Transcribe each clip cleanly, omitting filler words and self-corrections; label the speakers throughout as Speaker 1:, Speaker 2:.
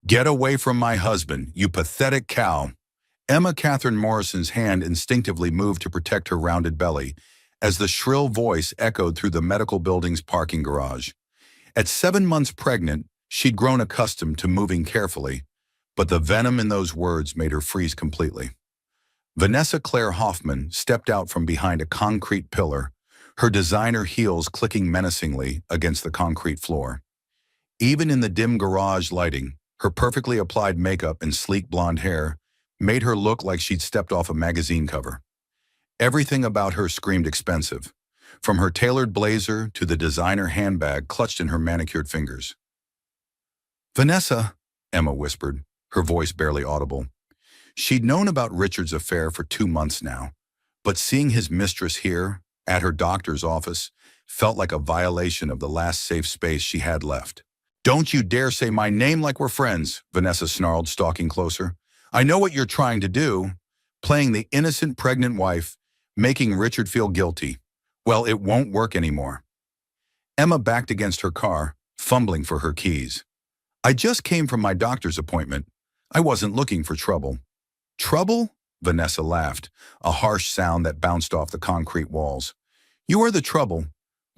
Speaker 1: Get away from my husband, you pathetic cow. Emma Catherine Morrison's hand instinctively moved to protect her rounded belly as the shrill voice echoed through the medical building's parking garage. At 7 months pregnant, she'd grown accustomed to moving carefully, but the venom in those words made her freeze completely. Vanessa Claire Hoffman stepped out from behind a concrete pillar, her designer heels clicking menacingly against the concrete floor. Even in the dim garage lighting, her perfectly applied makeup and sleek blonde hair made her look like she'd stepped off a magazine cover. Everything about her screamed expensive, from her tailored blazer to the designer handbag clutched in her manicured fingers. "Vanessa," Emma whispered, her voice barely audible. She'd known about Richard's affair for 2 months now, but seeing his mistress here, at her doctor's office, felt like a violation of the last safe space she had left. "Don't you dare say my name like we're friends," Vanessa snarled, stalking closer. "I know what you're trying to do, playing the innocent pregnant wife, making Richard feel guilty. Well, it won't work anymore." Emma backed against her car, fumbling for her keys. "I just came from my doctor's appointment. I wasn't looking for trouble." "Trouble?" Vanessa laughed, a harsh sound that bounced off the concrete walls. "You are the trouble.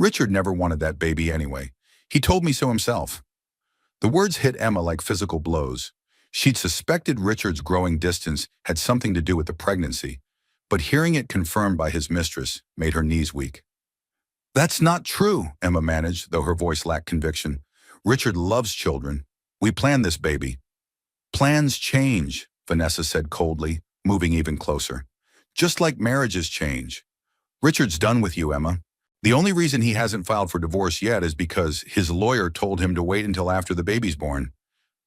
Speaker 1: Richard never wanted that baby anyway. He told me so himself." The words hit Emma like physical blows. She'd suspected Richard's growing distance had something to do with the pregnancy, but hearing it confirmed by his mistress made her knees weak. "That's not true," Emma managed, though her voice lacked conviction. "Richard loves children. We planned this baby." "Plans change," Vanessa said coldly, moving even closer. "Just like marriages change. Richard's done with you, Emma. The only reason he hasn't filed for divorce yet is because his lawyer told him to wait until after the baby's born.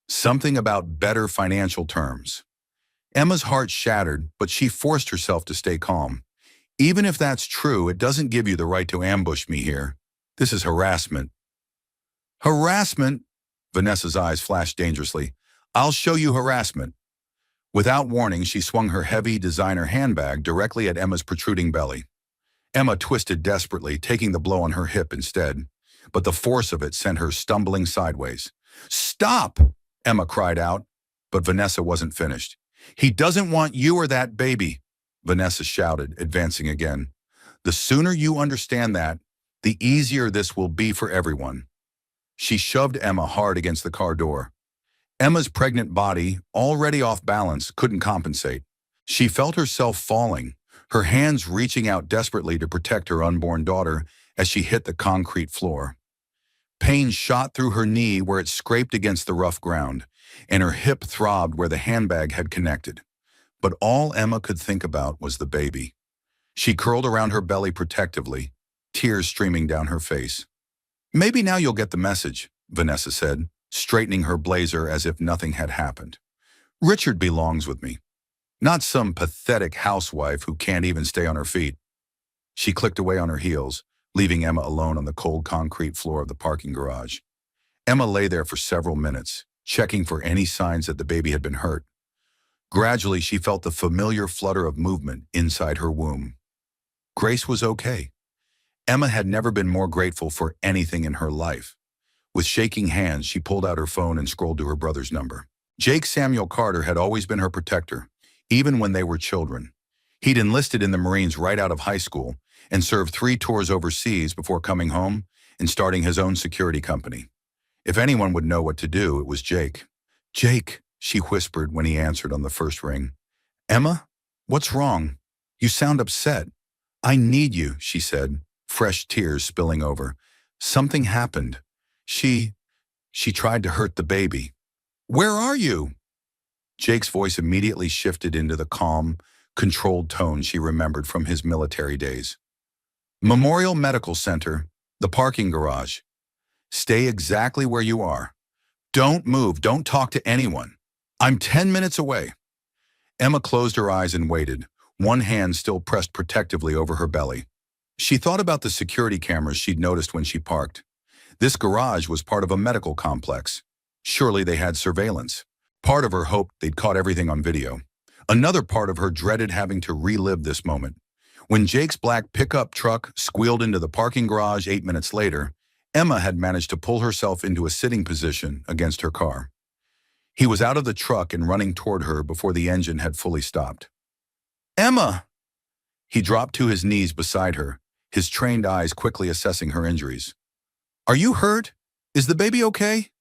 Speaker 1: Something about better financial terms." Emma's heart shattered, but she forced herself to stay calm. "Even if that's true, it doesn't give you the right to ambush me here. This is harassment." "Harassment?" Vanessa's eyes flashed dangerously. "I'll show you harassment." Without warning, she swung her heavy designer handbag directly at Emma's protruding belly. Emma twisted desperately, taking the blow on her hip instead, but the force of it sent her stumbling sideways. "Stop!" Emma cried out, but Vanessa wasn't finished. "He doesn't want you or that baby," Vanessa shouted, advancing again. "The sooner you understand that, the easier this will be for everyone." She shoved Emma hard against the car door. Emma's pregnant body, already off balance, couldn't compensate. She felt herself falling, her hands reaching out desperately to protect her unborn daughter as she hit the concrete floor. Pain shot through her knee where it scraped against the rough ground, and her hip throbbed where the handbag had connected. But all Emma could think about was the baby. She curled around her belly protectively, tears streaming down her face. "Maybe now you'll get the message," Vanessa said, straightening her blazer as if nothing had happened. "Richard belongs with me, not some pathetic housewife who can't even stay on her feet." She clicked away on her heels, leaving Emma alone on the cold concrete floor of the parking garage. Emma lay there for several minutes, checking for any signs that the baby had been hurt. Gradually, she felt the familiar flutter of movement inside her womb. Grace was okay. Emma had never been more grateful for anything in her life. With shaking hands, she pulled out her phone and scrolled to her brother's number. Jake Samuel Carter had always been her protector, even when they were children. He'd enlisted in the Marines right out of high school and served 3 tours overseas before coming home and starting his own security company. If anyone would know what to do, it was Jake. "Jake," she whispered when he answered on the first ring. "Emma, what's wrong? You sound upset." "I need you," she said, fresh tears spilling over. "Something happened. She tried to hurt the baby." "Where are you?" Jake's voice immediately shifted into the calm, controlled tone she remembered from his military days. "Memorial Medical Center, the parking garage. Stay exactly where you are. Don't move, don't talk to anyone. I'm 10 minutes away." Emma closed her eyes and waited, one hand still pressed protectively over her belly. She thought about the security cameras she'd noticed when she parked. This garage was part of a medical complex. Surely they had surveillance. Part of her hoped they'd caught everything on video. Another part of her dreaded having to relive this moment. When Jake's black pickup truck squealed into the parking garage 8 minutes later, Emma had managed to pull herself into a sitting position against her car. He was out of the truck and running toward her before the engine had fully stopped. "Emma!" He dropped to his knees beside her, his trained eyes quickly assessing her injuries. "Are you hurt? Is the baby okay?"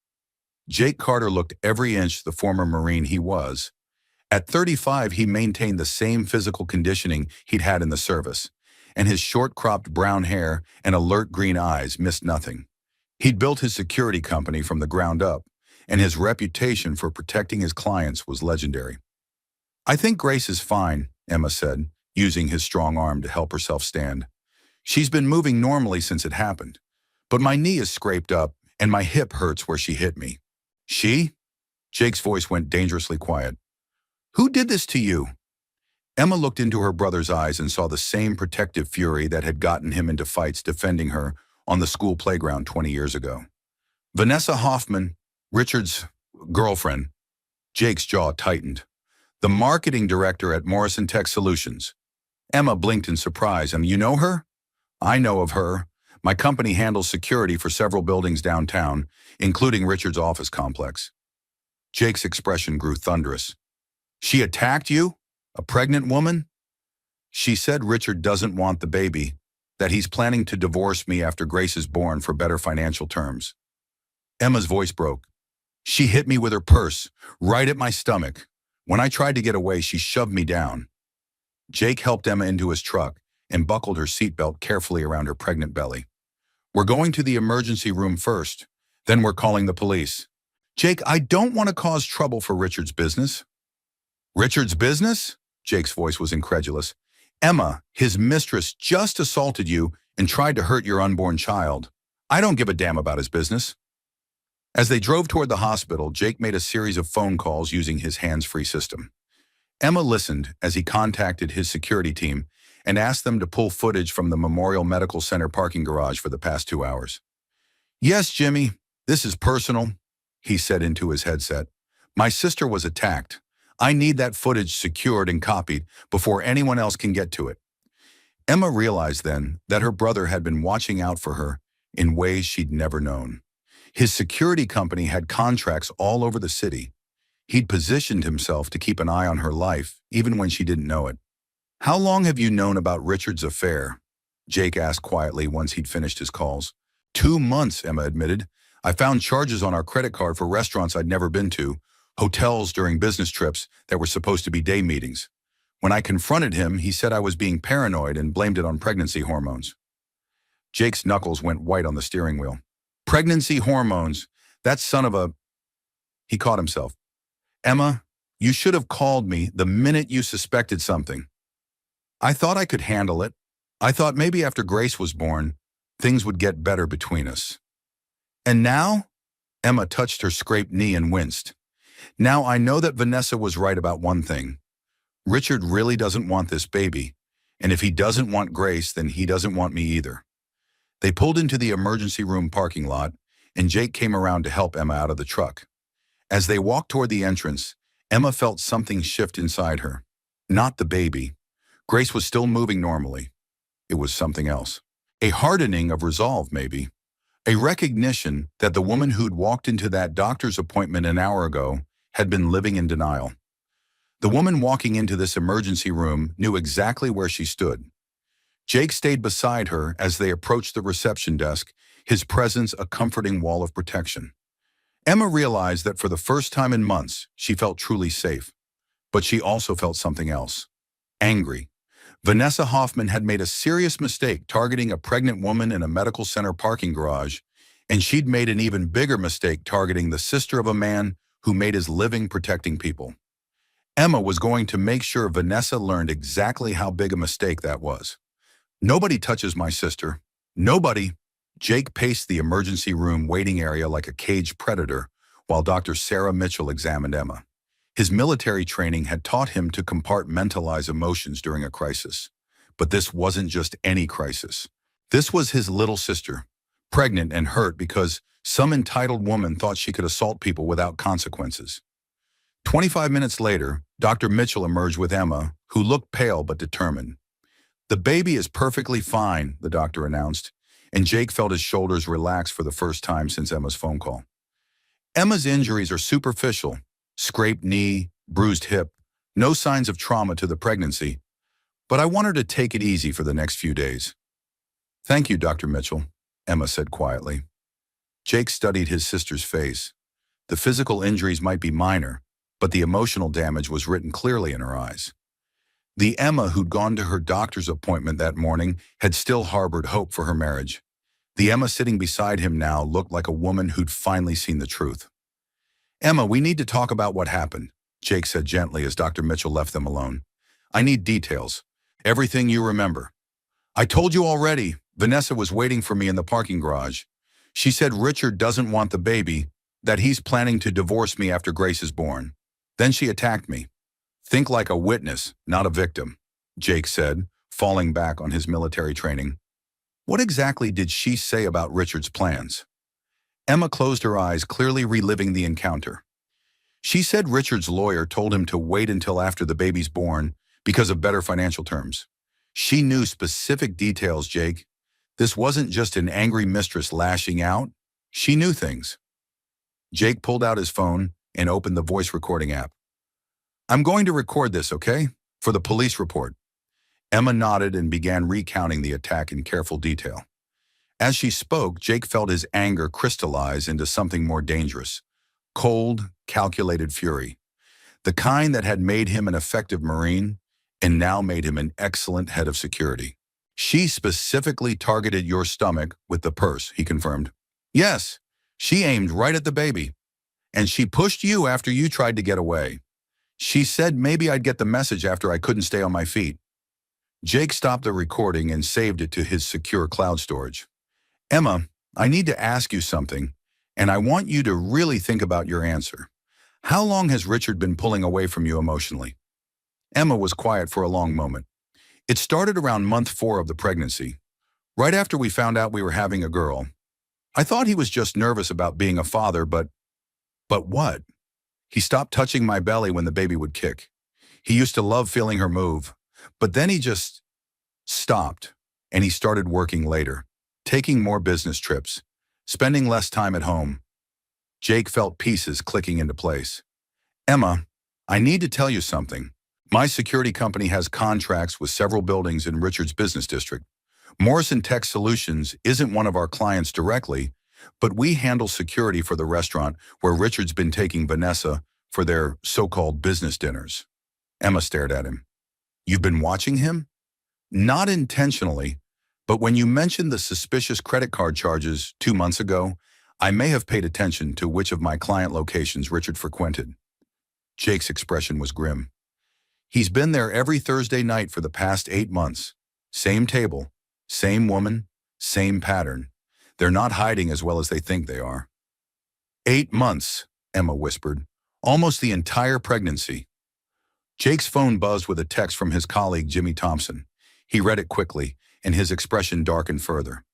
Speaker 1: Jake Carter looked every inch the former Marine he was. At 35, he maintained the same physical conditioning he'd had in the service, and his short-cropped brown hair and alert green eyes missed nothing. He'd built his security company from the ground up, and his reputation for protecting his clients was legendary. "I think Grace is fine," Emma said, using his strong arm to help herself stand. "She's been moving normally since it happened, but my knee is scraped up and my hip hurts where she hit me." "She?" Jake's voice went dangerously quiet. "Who did this to you?" Emma looked into her brother's eyes and saw the same protective fury that had gotten him into fights defending her on the school playground 20 years ago. "Vanessa Hoffman, Richard's girlfriend." Jake's jaw tightened. "The marketing director at Morrison Tech Solutions." Emma blinked in surprise. "And you know her?" "I know of her. My company handles security for several buildings downtown, including Richard's office complex." Jake's expression grew thunderous. "She attacked you? A pregnant woman?" "She said Richard doesn't want the baby, that he's planning to divorce me after Grace is born for better financial terms." Emma's voice broke. "She hit me with her purse, right at my stomach. When I tried to get away, she shoved me down." Jake helped Emma into his truck and buckled her seatbelt carefully around her pregnant belly. "We're going to the emergency room first, then we're calling the police." "Jake, I don't want to cause trouble for Richard's business." "Richard's business?" Jake's voice was incredulous. "Emma, his mistress, just assaulted you and tried to hurt your unborn child. I don't give a damn about his business." As they drove toward the hospital, Jake made a series of phone calls using his hands-free system. Emma listened as he contacted his security team and asked them to pull footage from the Memorial Medical Center parking garage for the past 2 hours. "Yes, Jimmy, this is personal," he said into his headset. "My sister was attacked. I need that footage secured and copied before anyone else can get to it." Emma realized then that her brother had been watching out for her in ways she'd never known. His security company had contracts all over the city. He'd positioned himself to keep an eye on her life, even when she didn't know it. "How long have you known about Richard's affair?" Jake asked quietly once he'd finished his calls. 2 months, Emma admitted. "I found charges on our credit card for restaurants I'd never been to, hotels during business trips that were supposed to be day meetings. When I confronted him, he said I was being paranoid and blamed it on pregnancy hormones." Jake's knuckles went white on the steering wheel. "Pregnancy hormones. That son of a—" He caught himself. "Emma, you should have called me the minute you suspected something. I thought I could handle it. I thought maybe after Grace was born, things would get better between us. And now?" Emma touched her scraped knee and winced. "Now I know that Vanessa was right about one thing. Richard really doesn't want this baby, and if he doesn't want Grace, then he doesn't want me either." They pulled into the emergency room parking lot, and Jake came around to help Emma out of the truck. As they walked toward the entrance, Emma felt something shift inside her. Not the baby. Grace was still moving normally. It was something else. A hardening of resolve, maybe. A recognition that the woman who'd walked into that doctor's appointment an hour ago had been living in denial. The woman walking into this emergency room knew exactly where she stood. Jake stayed beside her as they approached the reception desk, his presence a comforting wall of protection. Emma realized that for the first time in months, she felt truly safe. But she also felt something else. Angry. Vanessa Hoffman had made a serious mistake targeting a pregnant woman in a medical center parking garage, and she'd made an even bigger mistake targeting the sister of a man who made his living protecting people. Emma was going to make sure Vanessa learned exactly how big a mistake that was. "Nobody touches my sister. Nobody." Jake paced the emergency room waiting area like a caged predator while Dr. Sarah Mitchell examined Emma. His military training had taught him to compartmentalize emotions during a crisis. But this wasn't just any crisis. This was his little sister, pregnant and hurt because some entitled woman thought she could assault people without consequences. 25 minutes later, Dr. Mitchell emerged with Emma, who looked pale but determined. "The baby is perfectly fine," the doctor announced, and Jake felt his shoulders relax for the first time since Emma's phone call. "Emma's injuries are superficial, scraped knee, bruised hip, no signs of trauma to the pregnancy, but I want her to take it easy for the next few days. Thank you, Dr. Mitchell, Emma said quietly. Jake studied his sister's face. The physical injuries might be minor, but the emotional damage was written clearly in her eyes. The Emma who'd gone to her doctor's appointment that morning had still harbored hope for her marriage. The Emma sitting beside him now looked like a woman who'd finally seen the truth. Emma, we need to talk about what happened, Jake said gently as Dr. Mitchell left them alone. I need details. Everything you remember. I told you already, Vanessa was waiting for me in the parking garage. She said Richard doesn't want the baby, that he's planning to divorce me after Grace is born. Then she attacked me. Think like a witness, not a victim, Jake said, falling back on his military training. What exactly did she say about Richard's plans? Emma closed her eyes, clearly reliving the encounter. She said Richard's lawyer told him to wait until after the baby's born because of better financial terms. She knew specific details, Jake. This wasn't just an angry mistress lashing out. She knew things. Jake pulled out his phone and opened the voice recording app. I'm going to record this, okay? For the police report. Emma nodded and began recounting the attack in careful detail. As she spoke, Jake felt his anger crystallize into something more dangerous. Cold, calculated fury. The kind that had made him an effective Marine and now made him an excellent head of security. She specifically targeted your stomach with the purse, he confirmed. Yes, she aimed right at the baby. And she pushed you after you tried to get away. She said maybe I'd get the message after I couldn't stay on my feet. Jake stopped the recording and saved it to his secure cloud storage. Emma, I need to ask you something, and I want you to really think about your answer. How long has Richard been pulling away from you emotionally? Emma was quiet for a long moment. It started around month 4 of the pregnancy, right after we found out we were having a girl. I thought he was just nervous about being a father, but what? He stopped touching my belly when the baby would kick. He used to love feeling her move, but then he just stopped, and he started working later, taking more business trips, spending less time at home. Jake felt pieces clicking into place. Emma, I need to tell you something. My security company has contracts with several buildings in Richard's business district. Morrison Tech Solutions isn't one of our clients directly, but we handle security for the restaurant where Richard's been taking Vanessa for their so-called business dinners. Emma stared at him. You've been watching him? Not intentionally, but when you mentioned the suspicious credit card charges 2 months ago, I may have paid attention to which of my client locations Richard frequented. Jake's expression was grim. He's been there every Thursday night for the past 8 months. Same table, same woman, same pattern. They're not hiding as well as they think they are. 8 months, Emma whispered. Almost the entire pregnancy. Jake's phone buzzed with a text from his colleague, Jimmy Thompson. He read it quickly, and his expression darkened further.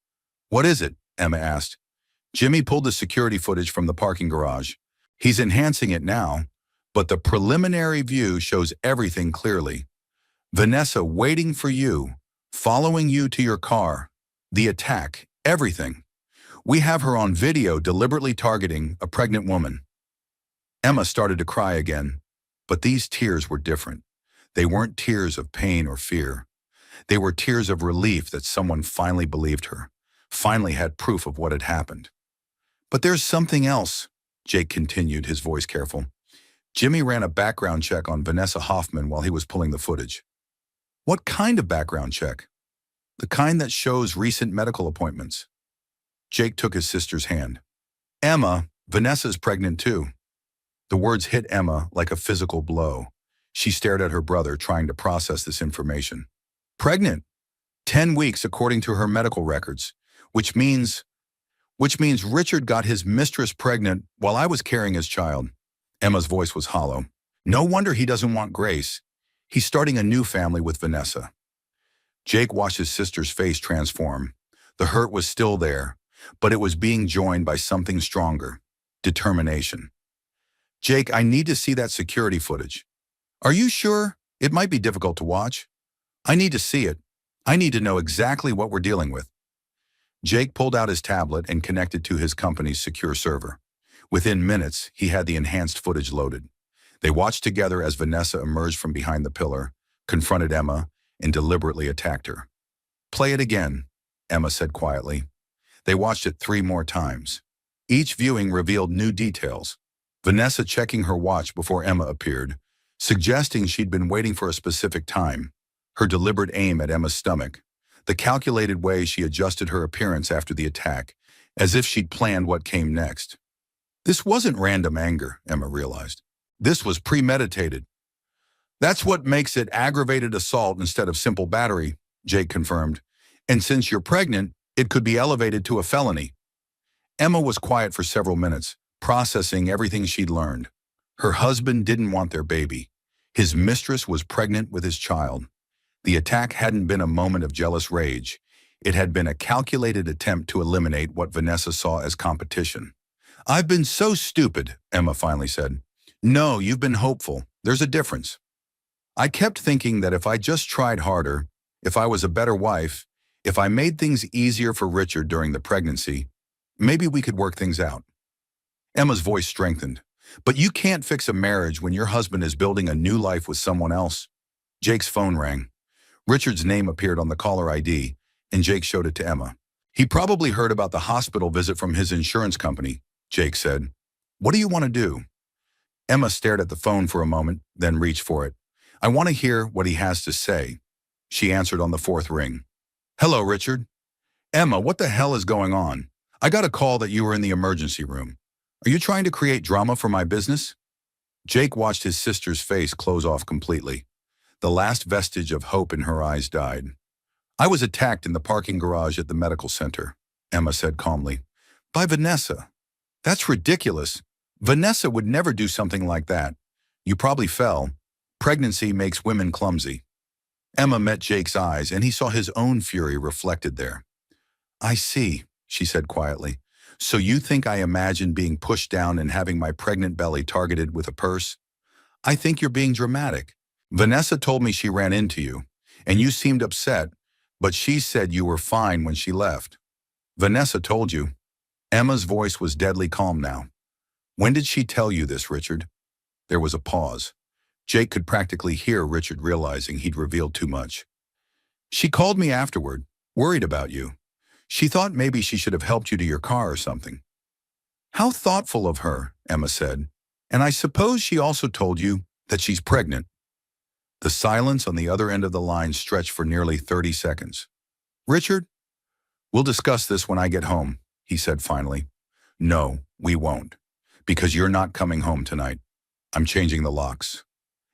Speaker 1: What is it? Emma asked. Jimmy pulled the security footage from the parking garage. He's enhancing it now, but the preliminary view shows everything clearly. Vanessa waiting for you, following you to your car, the attack, everything. We have her on video deliberately targeting a pregnant woman. Emma started to cry again, but these tears were different. They weren't tears of pain or fear. They were tears of relief that someone finally believed her, finally had proof of what had happened. But there's something else, Jake continued, his voice careful. Jimmy ran a background check on Vanessa Hoffman while he was pulling the footage. What kind of background check? The kind that shows recent medical appointments. Jake took his sister's hand. Emma, Vanessa's pregnant too. The words hit Emma like a physical blow. She stared at her brother, trying to process this information. Pregnant. 10 weeks according to her medical records, which means Richard got his mistress pregnant while I was carrying his child. Emma's voice was hollow. No wonder he doesn't want Grace. He's starting a new family with Vanessa. Jake watched his sister's face transform. The hurt was still there, but it was being joined by something stronger. Determination. Jake, I need to see that security footage. Are you sure? It might be difficult to watch. I need to see it. I need to know exactly what we're dealing with. Jake pulled out his tablet and connected to his company's secure server. Within minutes, he had the enhanced footage loaded. They watched together as Vanessa emerged from behind the pillar, confronted Emma, and deliberately attacked her. "Play it again," Emma said quietly. They watched it 3 more times. Each viewing revealed new details. Vanessa checking her watch before Emma appeared, suggesting she'd been waiting for a specific time. Her deliberate aim at Emma's stomach. The calculated way she adjusted her appearance after the attack, as if she'd planned what came next. This wasn't random anger, Emma realized. This was premeditated. "That's what makes it aggravated assault instead of simple battery," Jake confirmed. "And since you're pregnant, it could be elevated to a felony." Emma was quiet for several minutes, processing everything she'd learned. Her husband didn't want their baby. His mistress was pregnant with his child. The attack hadn't been a moment of jealous rage. It had been a calculated attempt to eliminate what Vanessa saw as competition. "I've been so stupid," Emma finally said. "No, you've been hopeful. There's a difference. I kept thinking that if I just tried harder, if I was a better wife, if I made things easier for Richard during the pregnancy, maybe we could work things out." Emma's voice strengthened. "But you can't fix a marriage when your husband is building a new life with someone else." Jake's phone rang. Richard's name appeared on the caller ID, and Jake showed it to Emma. "He probably heard about the hospital visit from his insurance company," Jake said. "What do you want to do?" Emma stared at the phone for a moment, then reached for it. "I want to hear what he has to say." She answered on the 4th ring. "Hello, Richard." "Emma, what the hell is going on? I got a call that you were in the emergency room. Are you trying to create drama for my business?" Jake watched his sister's face close off completely. The last vestige of hope in her eyes died. "I was attacked in the parking garage at the medical center," Emma said calmly. "By Vanessa. That's ridiculous. Vanessa would never do something like that. You probably fell. Pregnancy makes women clumsy." Emma met Jake's eyes, and he saw his own fury reflected there. "I see," she said quietly. "So you think I imagined being pushed down and having my pregnant belly targeted with a purse? I think you're being dramatic. Vanessa told me she ran into you, and you seemed upset, but she said you were fine when she left." "Vanessa told you." Emma's voice was deadly calm now. "When did she tell you this, Richard?" There was a pause. Jake could practically hear Richard realizing he'd revealed too much. "She called me afterward, worried about you. She thought maybe she should have helped you to your car or something." "How thoughtful of her," Emma said. "And I suppose she also told you that she's pregnant." The silence on the other end of the line stretched for nearly 30 seconds. "Richard, we'll discuss this when I get home," he said finally. "No, we won't, because you're not coming home tonight. I'm changing the locks."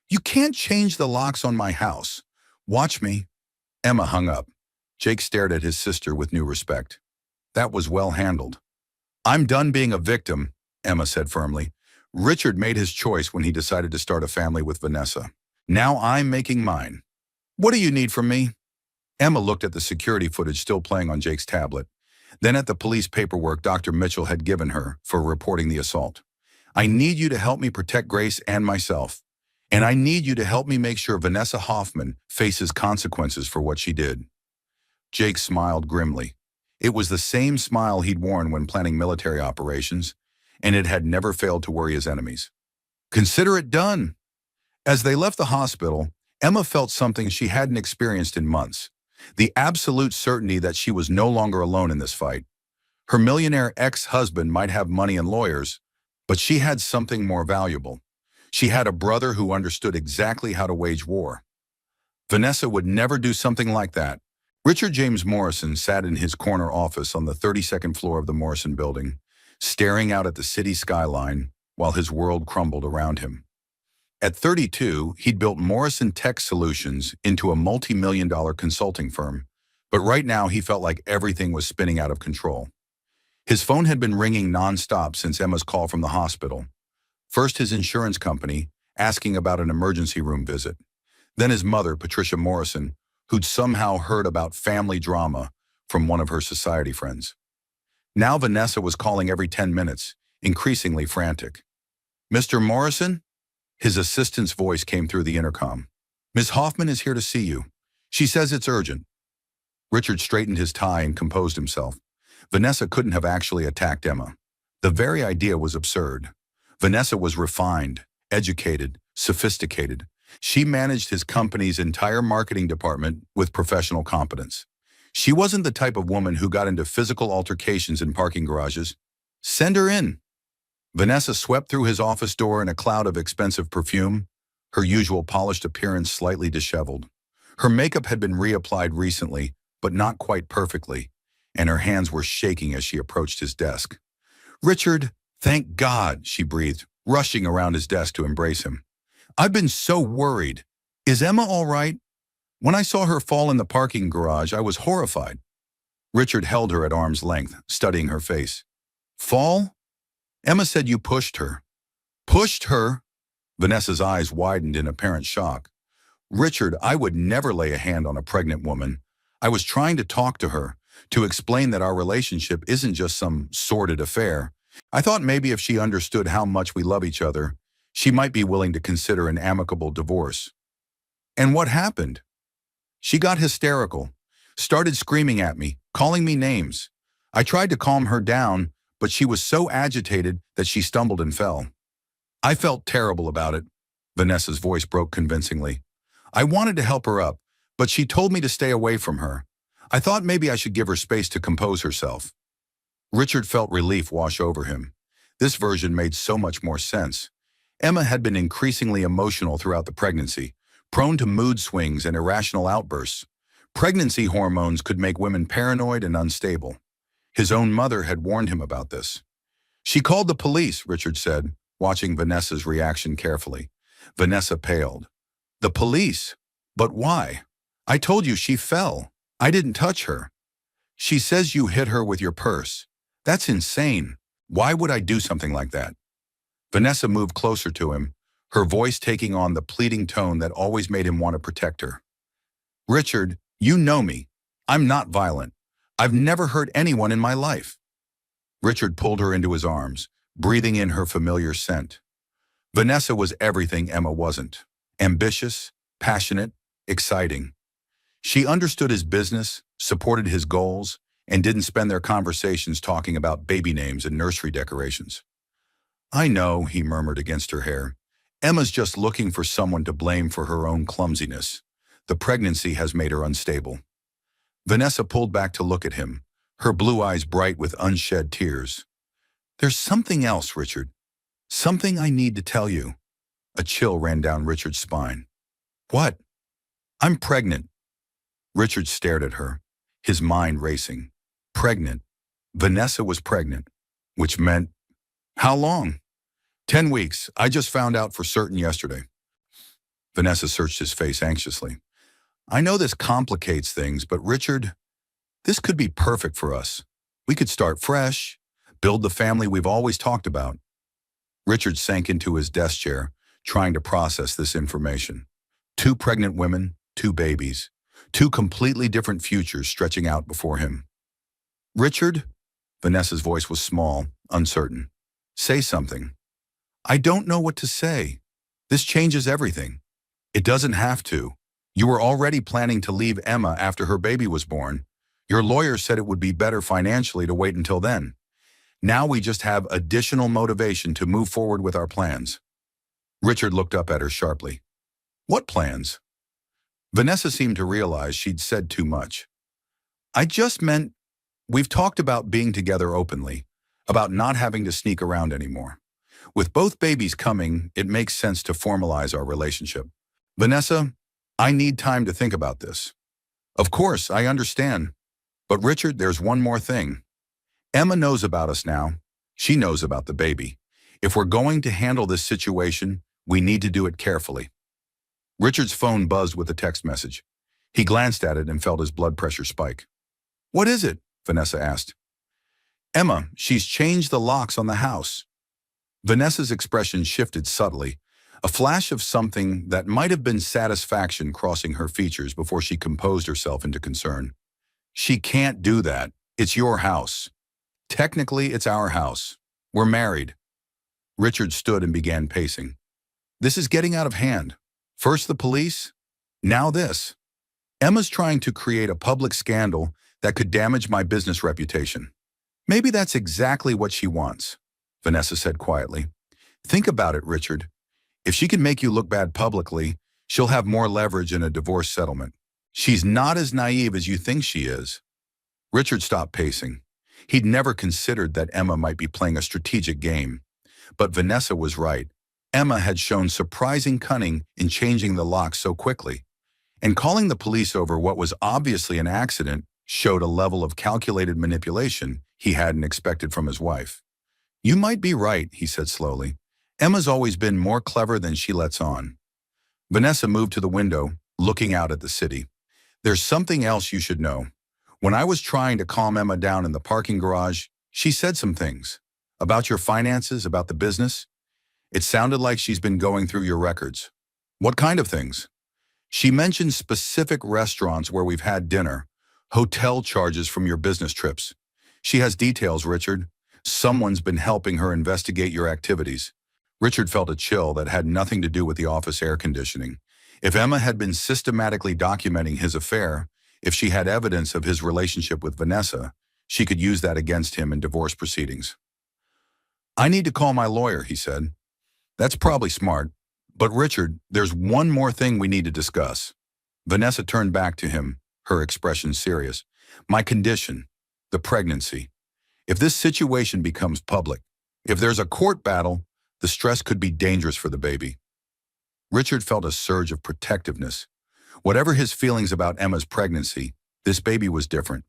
Speaker 1: "You can't change the locks on my house. Watch me." Emma hung up. Jake stared at his sister with new respect. "That was well handled." "I'm done being a victim," Emma said firmly. "Richard made his choice when he decided to start a family with Vanessa. Now I'm making mine. What do you need from me?" Emma looked at the security footage still playing on Jake's tablet, then at the police paperwork Dr. Mitchell had given her for reporting the assault. "I need you to help me protect Grace and myself. And I need you to help me make sure Vanessa Hoffman faces consequences for what she did." Jake smiled grimly. It was the same smile he'd worn when planning military operations, and it had never failed to worry his enemies. "Consider it done." As they left the hospital, Emma felt something she hadn't experienced in months. The absolute certainty that she was no longer alone in this fight. Her millionaire ex-husband might have money and lawyers, but she had something more valuable. She had a brother who understood exactly how to wage war. Vanessa would never do something like that. Richard James Morrison sat in his corner office on the 32nd floor of the Morrison building, staring out at the city skyline while his world crumbled around him. At 32, he'd built Morrison Tech Solutions into a multi-million-dollar consulting firm, but right now he felt like everything was spinning out of control. His phone had been ringing nonstop since Emma's call from the hospital. First his insurance company, asking about an emergency room visit. Then his mother, Patricia Morrison, who'd somehow heard about family drama from one of her society friends. Now Vanessa was calling every 10 minutes, increasingly frantic. "Mr. Morrison?" His assistant's voice came through the intercom. "Ms. Hoffman is here to see you. She says it's urgent." Richard straightened his tie and composed himself. Vanessa couldn't have actually attacked Emma. The very idea was absurd. Vanessa was refined, educated, sophisticated. She managed his company's entire marketing department with professional competence. She wasn't the type of woman who got into physical altercations in parking garages. Send her in. Vanessa swept through his office door in a cloud of expensive perfume, her usual polished appearance slightly disheveled. Her makeup had been reapplied recently, but not quite perfectly, and her hands were shaking as she approached his desk. "Richard, thank God," she breathed, rushing around his desk to embrace him. "I've been so worried. Is Emma all right? When I saw her fall in the parking garage, I was horrified." Richard held her at arm's length, studying her face. "Fall? Emma said you pushed her." "Pushed her?" Vanessa's eyes widened in apparent shock. "Richard, I would never lay a hand on a pregnant woman. I was trying to talk to her, to explain that our relationship isn't just some sordid affair. I thought maybe if she understood how much we love each other, she might be willing to consider an amicable divorce." "And what happened?" "She got hysterical, started screaming at me, calling me names. I tried to calm her down, but she was so agitated that she stumbled and fell. I felt terrible about it." Vanessa's voice broke convincingly. "I wanted to help her up, but she told me to stay away from her. I thought maybe I should give her space to compose herself." Richard felt relief wash over him. This version made so much more sense. Emma had been increasingly emotional throughout the pregnancy, prone to mood swings and irrational outbursts. Pregnancy hormones could make women paranoid and unstable. His own mother had warned him about this. "She called the police," Richard said, watching Vanessa's reaction carefully. Vanessa paled. "The police? But why? I told you she fell. I didn't touch her." "She says you hit her with your purse. That's insane. Why would I do something like that?" Vanessa moved closer to him, her voice taking on the pleading tone that always made him want to protect her. "Richard, you know me. I'm not violent. I've never hurt anyone in my life." Richard pulled her into his arms, breathing in her familiar scent. Vanessa was everything Emma wasn't. Ambitious, passionate, exciting. She understood his business, supported his goals, and didn't spend their conversations talking about baby names and nursery decorations. "I know," he murmured against her hair. "Emma's just looking for someone to blame for her own clumsiness. The pregnancy has made her unstable." Vanessa pulled back to look at him, her blue eyes bright with unshed tears. "There's something else, Richard. Something I need to tell you." A chill ran down Richard's spine. "What?" "I'm pregnant." Richard stared at her, his mind racing. Pregnant. Vanessa was pregnant, which meant, how long? 10 weeks. I just found out for certain yesterday. Vanessa searched his face anxiously. "I know this complicates things, but Richard, this could be perfect for us. We could start fresh, build the family we've always talked about." Richard sank into his desk chair, trying to process this information. 2 pregnant women, 2 babies, 2 completely different futures stretching out before him. "Richard?" Vanessa's voice was small, uncertain. "Say something." "I don't know what to say. This changes everything." "It doesn't have to. You were already planning to leave Emma after her baby was born. Your lawyer said it would be better financially to wait until then. Now we just have additional motivation to move forward with our plans." Richard looked up at her sharply. "What plans?" Vanessa seemed to realize she'd said too much. "I just meant, we've talked about being together openly, about not having to sneak around anymore. With both babies coming, it makes sense to formalize our relationship. Vanessa, I need time to think about this." "Of course, I understand. But Richard, there's one more thing. Emma knows about us now. She knows about the baby. If we're going to handle this situation, we need to do it carefully." Richard's phone buzzed with a text message. He glanced at it and felt his blood pressure spike. "What is it?" Vanessa asked. "Emma, she's changed the locks on the house." Vanessa's expression shifted subtly, a flash of something that might have been satisfaction crossing her features before she composed herself into concern. "She can't do that. It's your house. Technically, it's our house. We're married." Richard stood and began pacing. "This is getting out of hand. First the police, now this. Emma's trying to create a public scandal that could damage my business reputation. Maybe that's exactly what she wants," Vanessa said quietly. "Think about it, Richard. If she can make you look bad publicly, she'll have more leverage in a divorce settlement. She's not as naive as you think she is. Richard stopped pacing. He'd never considered that Emma might be playing a strategic game. But Vanessa was right. Emma had shown surprising cunning in changing the lock so quickly. And calling the police over what was obviously an accident showed a level of calculated manipulation he hadn't expected from his wife. "You might be right," he said slowly. "Emma's always been more clever than she lets on." Vanessa moved to the window, looking out at the city. "There's something else you should know. When I was trying to calm Emma down in the parking garage, she said some things. About your finances, about the business. It sounded like she's been going through your records." "What kind of things?" "She mentioned specific restaurants where we've had dinner, hotel charges from your business trips. She has details, Richard. Someone's been helping her investigate your activities." Richard felt a chill that had nothing to do with the office air conditioning. If Emma had been systematically documenting his affair, if she had evidence of his relationship with Vanessa, she could use that against him in divorce proceedings. "I need to call my lawyer," he said. "That's probably smart. But Richard, there's one more thing we need to discuss." Vanessa turned back to him, her expression serious. "My condition, the pregnancy. If this situation becomes public, if there's a court battle, the stress could be dangerous for the baby." Richard felt a surge of protectiveness. Whatever his feelings about Emma's pregnancy, this baby was different.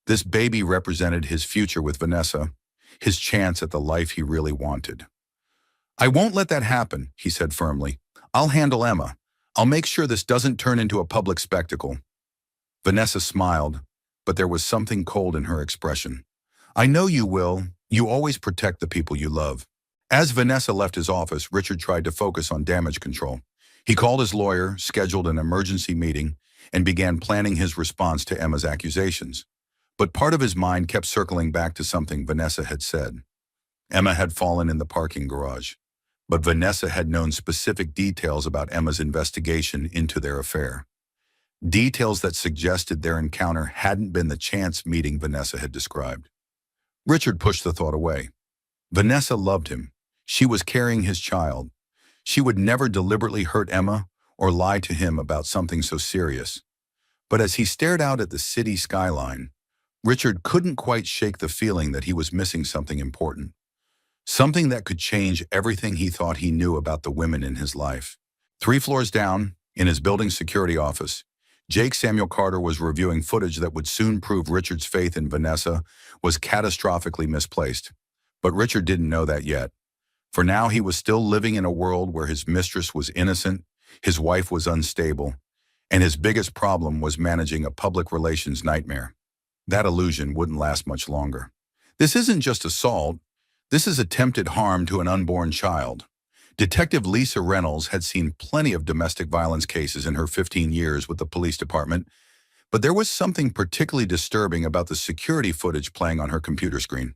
Speaker 1: This baby represented his future with Vanessa, his chance at the life he really wanted. "I won't let that happen," he said firmly. "I'll handle Emma. I'll make sure this doesn't turn into a public spectacle." Vanessa smiled, but there was something cold in her expression. "I know you will. You always protect the people you love." As Vanessa left his office, Richard tried to focus on damage control. He called his lawyer, scheduled an emergency meeting, and began planning his response to Emma's accusations. But part of his mind kept circling back to something Vanessa had said. Emma had fallen in the parking garage, but Vanessa had known specific details about Emma's investigation into their affair. Details that suggested their encounter hadn't been the chance meeting Vanessa had described. Richard pushed the thought away. Vanessa loved him. She was carrying his child. She would never deliberately hurt Emma or lie to him about something so serious. But as he stared out at the city skyline, Richard couldn't quite shake the feeling that he was missing something important. Something that could change everything he thought he knew about the women in his life. 3 floors down, in his building security office, Jake Samuel Carter was reviewing footage that would soon prove Richard's faith in Vanessa was catastrophically misplaced. But Richard didn't know that yet. For now, he was still living in a world where his mistress was innocent, his wife was unstable, and his biggest problem was managing a public relations nightmare. That illusion wouldn't last much longer. This isn't just assault. This is attempted harm to an unborn child. Detective Lisa Reynolds had seen plenty of domestic violence cases in her 15 years with the police department, but there was something particularly disturbing about the security footage playing on her computer screen.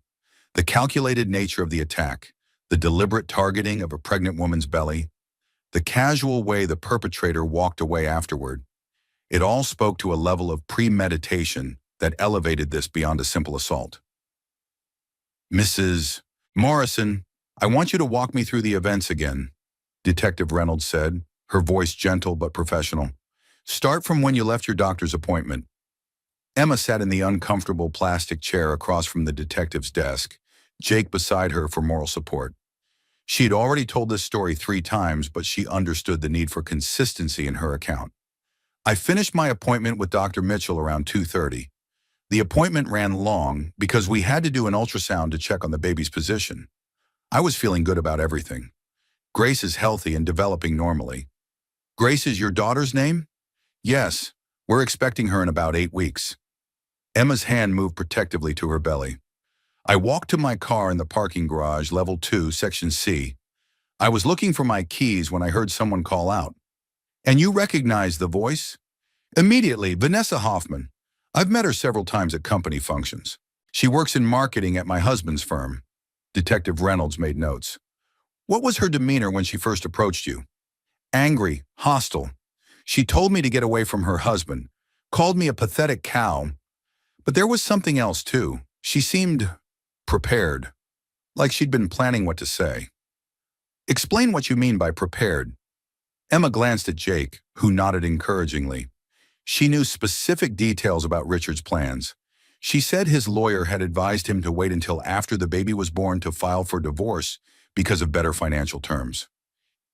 Speaker 1: The calculated nature of the attack, the deliberate targeting of a pregnant woman's belly, the casual way the perpetrator walked away afterward. It all spoke to a level of premeditation that elevated this beyond a simple assault. "Mrs. Morrison, I want you to walk me through the events again," Detective Reynolds said, her voice gentle but professional. "Start from when you left your doctor's appointment." Emma sat in the uncomfortable plastic chair across from the detective's desk, Jake beside her for moral support. She had already told this story 3 times, but she understood the need for consistency in her account. "I finished my appointment with Dr. Mitchell around 2:30. The appointment ran long because we had to do an ultrasound to check on the baby's position. I was feeling good about everything. Grace is healthy and developing normally." "Grace is your daughter's name?" "Yes, we're expecting her in about 8 weeks." Emma's hand moved protectively to her belly. "I walked to my car in the parking garage, level 2, section C. I was looking for my keys when I heard someone call out." "And you recognized the voice?" "Immediately, Vanessa Hoffman. I've met her several times at company functions. She works in marketing at my husband's firm." Detective Reynolds made notes. "What was her demeanor when she first approached you?" "Angry, hostile. She told me to get away from her husband, called me a pathetic cow. But there was something else too. She seemed prepared, like she'd been planning what to say." Explain what you mean by prepared. Emma glanced at Jake, who nodded encouragingly. She knew specific details about Richard's plans. She said his lawyer had advised him to wait until after the baby was born to file for divorce because of better financial terms.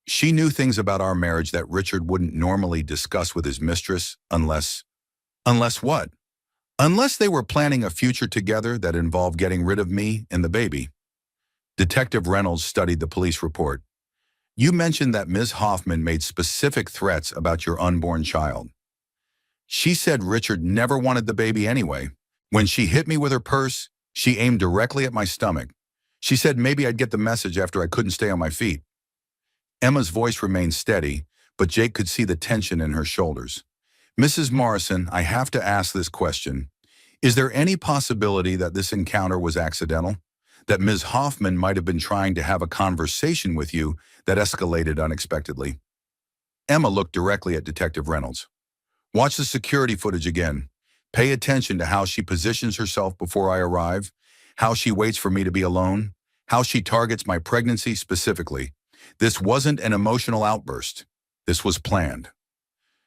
Speaker 1: She knew things about our marriage that Richard wouldn't normally discuss with his mistress unless what? Unless they were planning a future together that involved getting rid of me and the baby. Detective Reynolds studied the police report. You mentioned that Ms. Hoffman made specific threats about your unborn child. She said Richard never wanted the baby anyway. When she hit me with her purse, she aimed directly at my stomach. She said maybe I'd get the message after I couldn't stay on my feet. Emma's voice remained steady, but Jake could see the tension in her shoulders. Mrs. Morrison, I have to ask this question. Is there any possibility that this encounter was accidental? That Ms. Hoffman might have been trying to have a conversation with you that escalated unexpectedly? Emma looked directly at Detective Reynolds. Watch the security footage again. Pay attention to how she positions herself before I arrive, how she waits for me to be alone, how she targets my pregnancy specifically. This wasn't an emotional outburst. This was planned.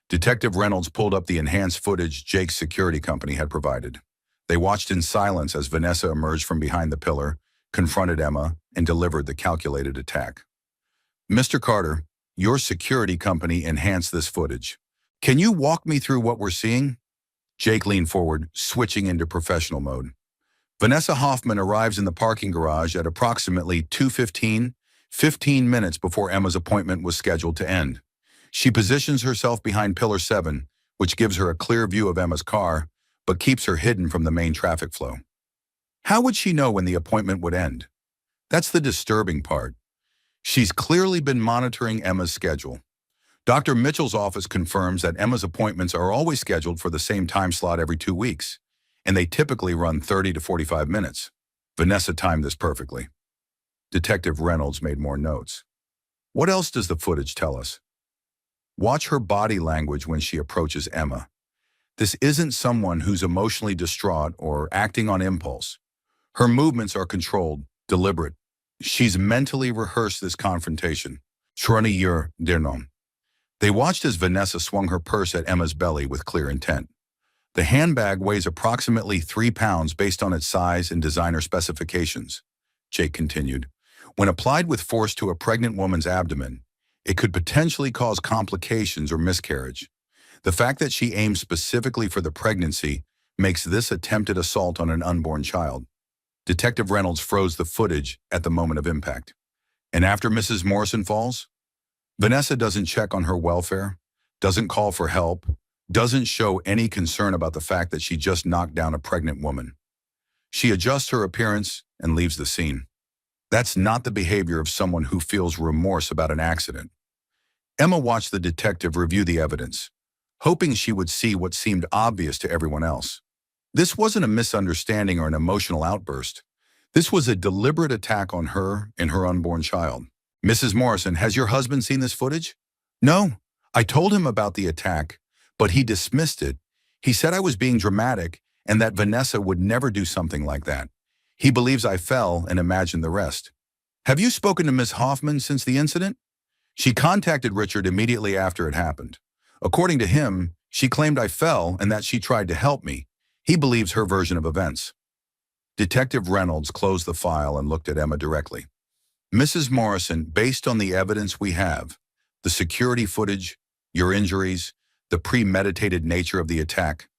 Speaker 1: Detective Reynolds pulled up the enhanced footage Jake's security company had provided. They watched in silence as Vanessa emerged from behind the pillar, confronted Emma, and delivered the calculated attack. Mr. Carter, your security company enhanced this footage. Can you walk me through what we're seeing? Jake leaned forward, switching into professional mode. Vanessa Hoffman arrives in the parking garage at approximately 2:15, 15 minutes before Emma's appointment was scheduled to end. She positions herself behind Pillar 7, which gives her a clear view of Emma's car, but keeps her hidden from the main traffic flow. How would she know when the appointment would end? That's the disturbing part. She's clearly been monitoring Emma's schedule. Dr. Mitchell's office confirms that Emma's appointments are always scheduled for the same time slot every 2 weeks, and they typically run 30 to 45 minutes. Vanessa timed this perfectly. Detective Reynolds made more notes. What else does the footage tell us? Watch her body language when she approaches Emma. This isn't someone who's emotionally distraught or acting on impulse. Her movements are controlled, deliberate. She's mentally rehearsed this confrontation. They watched as Vanessa swung her purse at Emma's belly with clear intent. The handbag weighs approximately 3 pounds based on its size and designer specifications, Jake continued. When applied with force to a pregnant woman's abdomen, it could potentially cause complications or miscarriage. The fact that she aimed specifically for the pregnancy makes this attempted assault on an unborn child. Detective Reynolds froze the footage at the moment of impact. And after Mrs. Morrison falls? Vanessa doesn't check on her welfare, doesn't call for help, doesn't show any concern about the fact that she just knocked down a pregnant woman. She adjusts her appearance and leaves the scene. That's not the behavior of someone who feels remorse about an accident. Emma watched the detective review the evidence, hoping she would see what seemed obvious to everyone else. This wasn't a misunderstanding or an emotional outburst. This was a deliberate attack on her and her unborn child. Mrs. Morrison, has your husband seen this footage? No. I told him about the attack, but he dismissed it. He said I was being dramatic and that Vanessa would never do something like that. He believes I fell and imagined the rest. Have you spoken to Ms. Hoffman since the incident? She contacted Richard immediately after it happened. According to him, she claimed I fell and that she tried to help me. He believes her version of events. Detective Reynolds closed the file and looked at Emma directly. Mrs. Morrison, based on the evidence we have, the security footage, your injuries, the premeditated nature of the attack,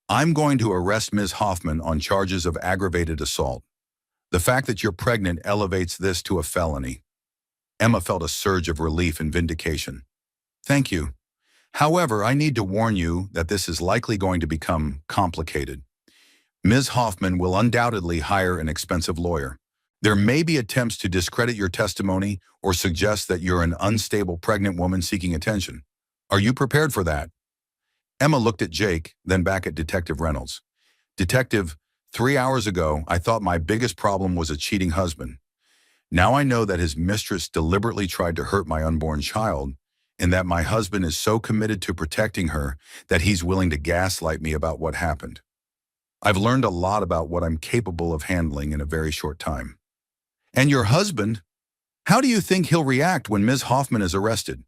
Speaker 1: I'm going to arrest Ms. Hoffman on charges of aggravated assault. The fact that you're pregnant elevates this to a felony. Emma felt a surge of relief and vindication. Thank you. However, I need to warn you that this is likely going to become complicated. Ms. Hoffman will undoubtedly hire an expensive lawyer. There may be attempts to discredit your testimony or suggest that you're an unstable pregnant woman seeking attention. Are you prepared for that? Emma looked at Jake, then back at Detective Reynolds. Detective, 3 hours ago, I thought my biggest problem was a cheating husband. Now I know that his mistress deliberately tried to hurt my unborn child, and that my husband is so committed to protecting her that he's willing to gaslight me about what happened. I've learned a lot about what I'm capable of handling in a very short time. And your husband? How do you think he'll react when Ms. Hoffman is arrested?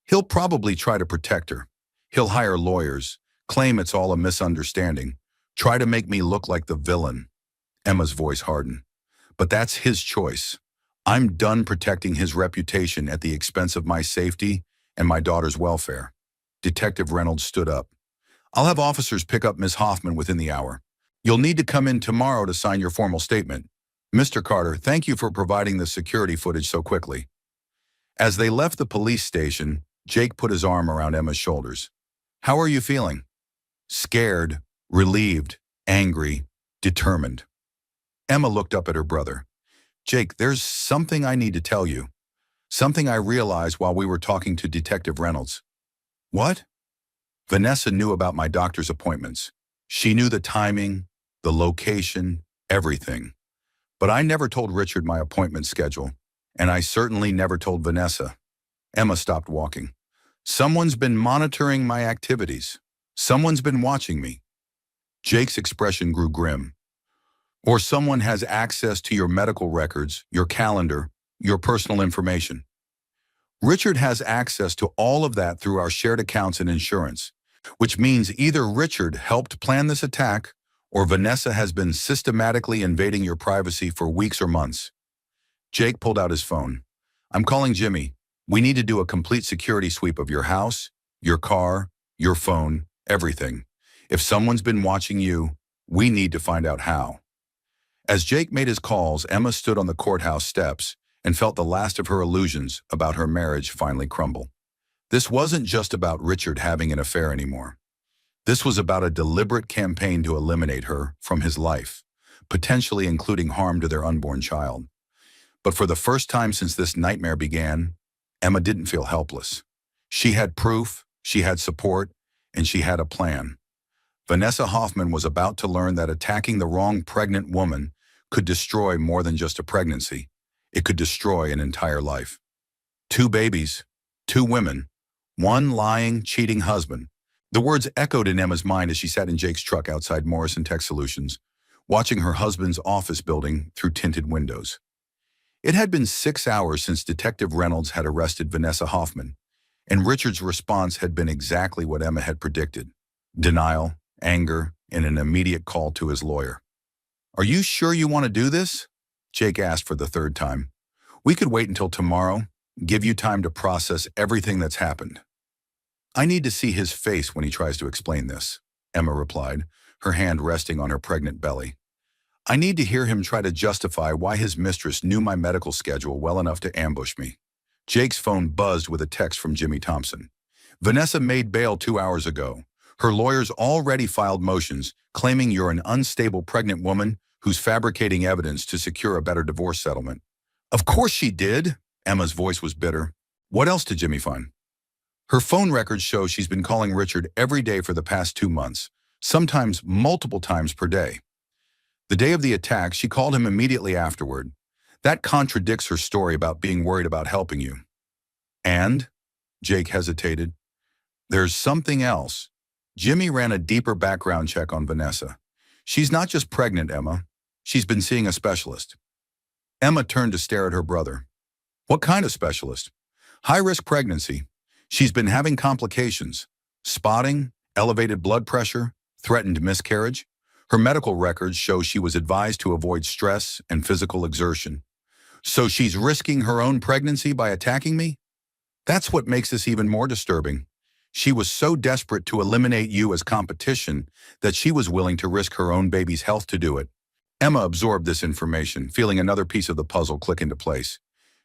Speaker 1: He'll probably try to protect her. He'll hire lawyers, claim it's all a misunderstanding, try to make me look like the villain. Emma's voice hardened. But that's his choice. I'm done protecting his reputation at the expense of my safety and my daughter's welfare. Detective Reynolds stood up. I'll have officers pick up Ms. Hoffman within the hour. You'll need to come in tomorrow to sign your formal statement. Mr. Carter, thank you for providing the security footage so quickly. As they left the police station, Jake put his arm around Emma's shoulders. How are you feeling? Scared, relieved, angry, determined. Emma looked up at her brother. Jake, there's something I need to tell you. Something I realized while we were talking to Detective Reynolds. What? Vanessa knew about my doctor's appointments. She knew the timing, the location, everything. But I never told Richard my appointment schedule, and I certainly never told Vanessa. Emma stopped walking. Someone's been monitoring my activities. Someone's been watching me. Jake's expression grew grim. Or someone has access to your medical records, your calendar, your personal information. Richard has access to all of that through our shared accounts and insurance, which means either Richard helped plan this attack or Vanessa has been systematically invading your privacy for weeks or months. Jake pulled out his phone. I'm calling Jimmy. We need to do a complete security sweep of your house, your car, your phone, everything. If someone's been watching you, we need to find out how. As Jake made his calls, Emma stood on the courthouse steps and felt the last of her illusions about her marriage finally crumble. This wasn't just about Richard having an affair anymore. This was about a deliberate campaign to eliminate her from his life, potentially including harm to their unborn child. But for the first time since this nightmare began, Emma didn't feel helpless. She had proof, she had support, and she had a plan. Vanessa Hoffman was about to learn that attacking the wrong pregnant woman could destroy more than just a pregnancy. It could destroy an entire life. 2 babies, 2 women, 1 lying, cheating husband. The words echoed in Emma's mind as she sat in Jake's truck outside Morrison Tech Solutions, watching her husband's office building through tinted windows. It had been 6 hours since Detective Reynolds had arrested Vanessa Hoffman, and Richard's response had been exactly what Emma had predicted: denial, anger, and an immediate call to his lawyer. Are you sure you want to do this? Jake asked for the 3rd time. We could wait until tomorrow, give you time to process everything that's happened. I need to see his face when he tries to explain this, Emma replied, her hand resting on her pregnant belly. I need to hear him try to justify why his mistress knew my medical schedule well enough to ambush me. Jake's phone buzzed with a text from Jimmy Thompson. Vanessa made bail 2 hours ago. Her lawyers already filed motions claiming you're an unstable pregnant woman who's fabricating evidence to secure a better divorce settlement. Of course she did, Emma's voice was bitter. What else did Jimmy find? Her phone records show she's been calling Richard every day for the past 2 months, sometimes multiple times per day. The day of the attack, she called him immediately afterward. That contradicts her story about being worried about helping you. And? Jake hesitated. There's something else. Jimmy ran a deeper background check on Vanessa. She's not just pregnant, Emma. She's been seeing a specialist. Emma turned to stare at her brother. What kind of specialist? High-risk pregnancy. She's been having complications. Spotting, elevated blood pressure, threatened miscarriage. Her medical records show she was advised to avoid stress and physical exertion. So she's risking her own pregnancy by attacking me? That's what makes this even more disturbing. She was so desperate to eliminate you as competition that she was willing to risk her own baby's health to do it. Emma absorbed this information, feeling another piece of the puzzle click into place.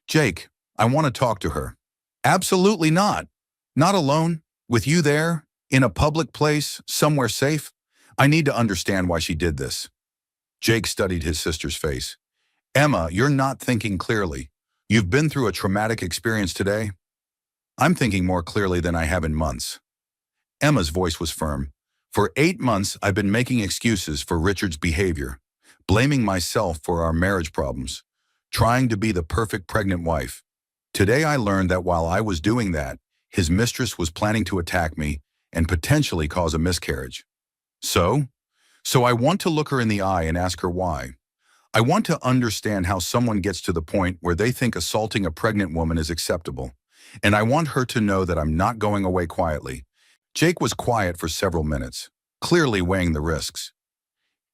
Speaker 1: Jake, I want to talk to her. Absolutely not. Not alone, with you there, in a public place, somewhere safe. I need to understand why she did this. Jake studied his sister's face. Emma, you're not thinking clearly. You've been through a traumatic experience today. I'm thinking more clearly than I have in months. Emma's voice was firm. For 8 months, I've been making excuses for Richard's behavior, blaming myself for our marriage problems, trying to be the perfect pregnant wife. Today I learned that while I was doing that, his mistress was planning to attack me and potentially cause a miscarriage. So I want to look her in the eye and ask her why. I want to understand how someone gets to the point where they think assaulting a pregnant woman is acceptable. And I want her to know that I'm not going away quietly. Jake was quiet for several minutes, clearly weighing the risks.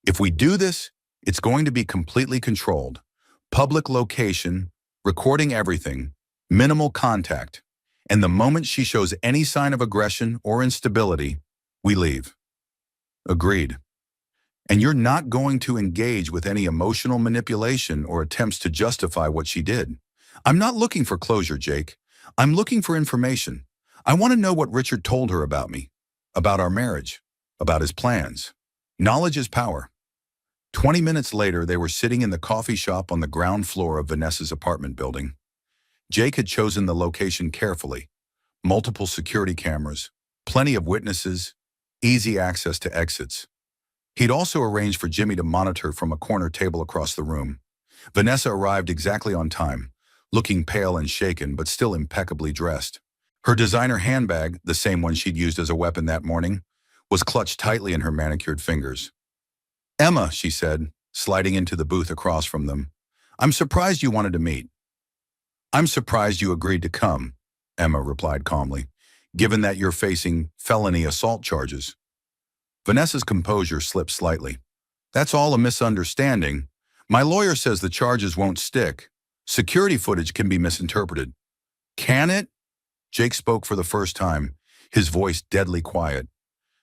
Speaker 1: If we do this, it's going to be completely controlled. Public location, recording everything, minimal contact. And the moment she shows any sign of aggression or instability, we leave. Agreed. And you're not going to engage with any emotional manipulation or attempts to justify what she did. I'm not looking for closure, Jake. I'm looking for information. I want to know what Richard told her about me, about our marriage, about his plans. Knowledge is power. 20 minutes later, they were sitting in the coffee shop on the ground floor of Vanessa's apartment building. Jake had chosen the location carefully. Multiple security cameras, plenty of witnesses, easy access to exits. He'd also arranged for Jimmy to monitor from a corner table across the room. Vanessa arrived exactly on time, looking pale and shaken but still impeccably dressed. Her designer handbag, the same one she'd used as a weapon that morning, was clutched tightly in her manicured fingers. "Emma," she said, sliding into the booth across from them. "I'm surprised you wanted to meet." "I'm surprised you agreed to come," Emma replied calmly, "given that you're facing felony assault charges." Vanessa's composure slipped slightly. "That's all a misunderstanding. My lawyer says the charges won't stick. Security footage can be misinterpreted." "Can it?" Jake spoke for the first time, his voice deadly quiet.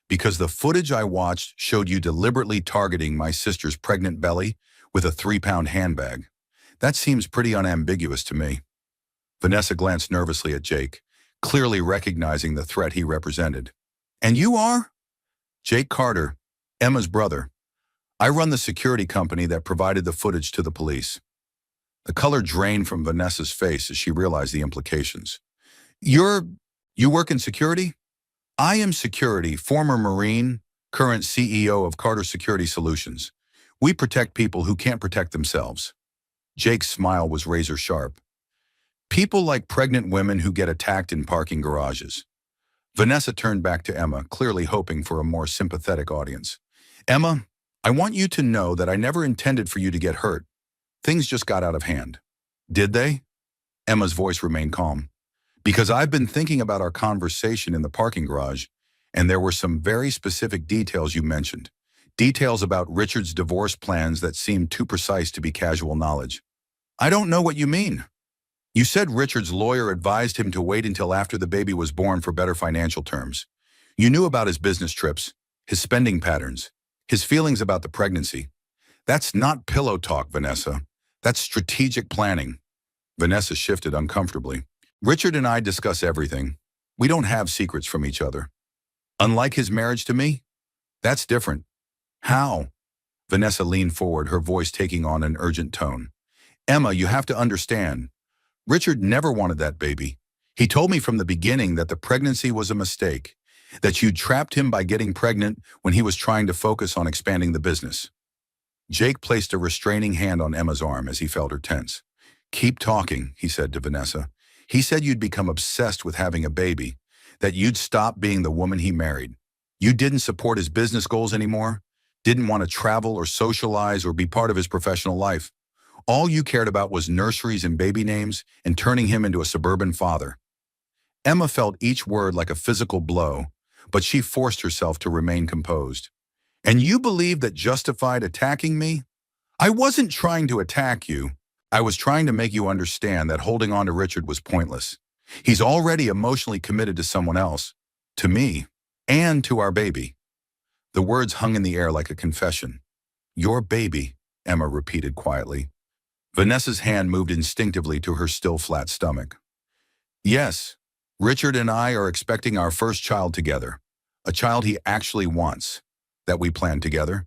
Speaker 1: "Because the footage I watched showed you deliberately targeting my sister's pregnant belly with a 3-pound handbag. That seems pretty unambiguous to me." Vanessa glanced nervously at Jake, clearly recognizing the threat he represented. "And you are?" "Jake Carter, Emma's brother. I run the security company that provided the footage to the police." The color drained from Vanessa's face as she realized the implications. You work in security?" "I am security, former Marine, current CEO of Carter Security Solutions. We protect people who can't protect themselves." Jake's smile was razor sharp. "People like pregnant women who get attacked in parking garages." Vanessa turned back to Emma, clearly hoping for a more sympathetic audience. "Emma, I want you to know that I never intended for you to get hurt. Things just got out of hand." "Did they?" Emma's voice remained calm. "Because I've been thinking about our conversation in the parking garage, and there were some very specific details you mentioned. Details about Richard's divorce plans that seemed too precise to be casual knowledge." "I don't know what you mean." "You said Richard's lawyer advised him to wait until after the baby was born for better financial terms. You knew about his business trips, his spending patterns, his feelings about the pregnancy. That's not pillow talk, Vanessa. That's strategic planning." Vanessa shifted uncomfortably. "Richard and I discuss everything. We don't have secrets from each other." "Unlike his marriage to me?" "That's different." "How?" Vanessa leaned forward, her voice taking on an urgent tone. "Emma, you have to understand. Richard never wanted that baby. He told me from the beginning that the pregnancy was a mistake, that you'd trapped him by getting pregnant when he was trying to focus on expanding the business." Jake placed a restraining hand on Emma's arm as he felt her tense. "Keep talking," he said to Vanessa. "He said you'd become obsessed with having a baby, that you'd stop being the woman he married. You didn't support his business goals anymore, didn't want to travel or socialize or be part of his professional life. All you cared about was nurseries and baby names and turning him into a suburban father." Emma felt each word like a physical blow, but she forced herself to remain composed. "And you believe that justified attacking me?" "I wasn't trying to attack you. I was trying to make you understand that holding on to Richard was pointless. He's already emotionally committed to someone else, to me, and to our baby." The words hung in the air like a confession. "Your baby," Emma repeated quietly. Vanessa's hand moved instinctively to her still flat stomach. "Yes, Richard and I are expecting our first child together, a child he actually wants, that we planned together."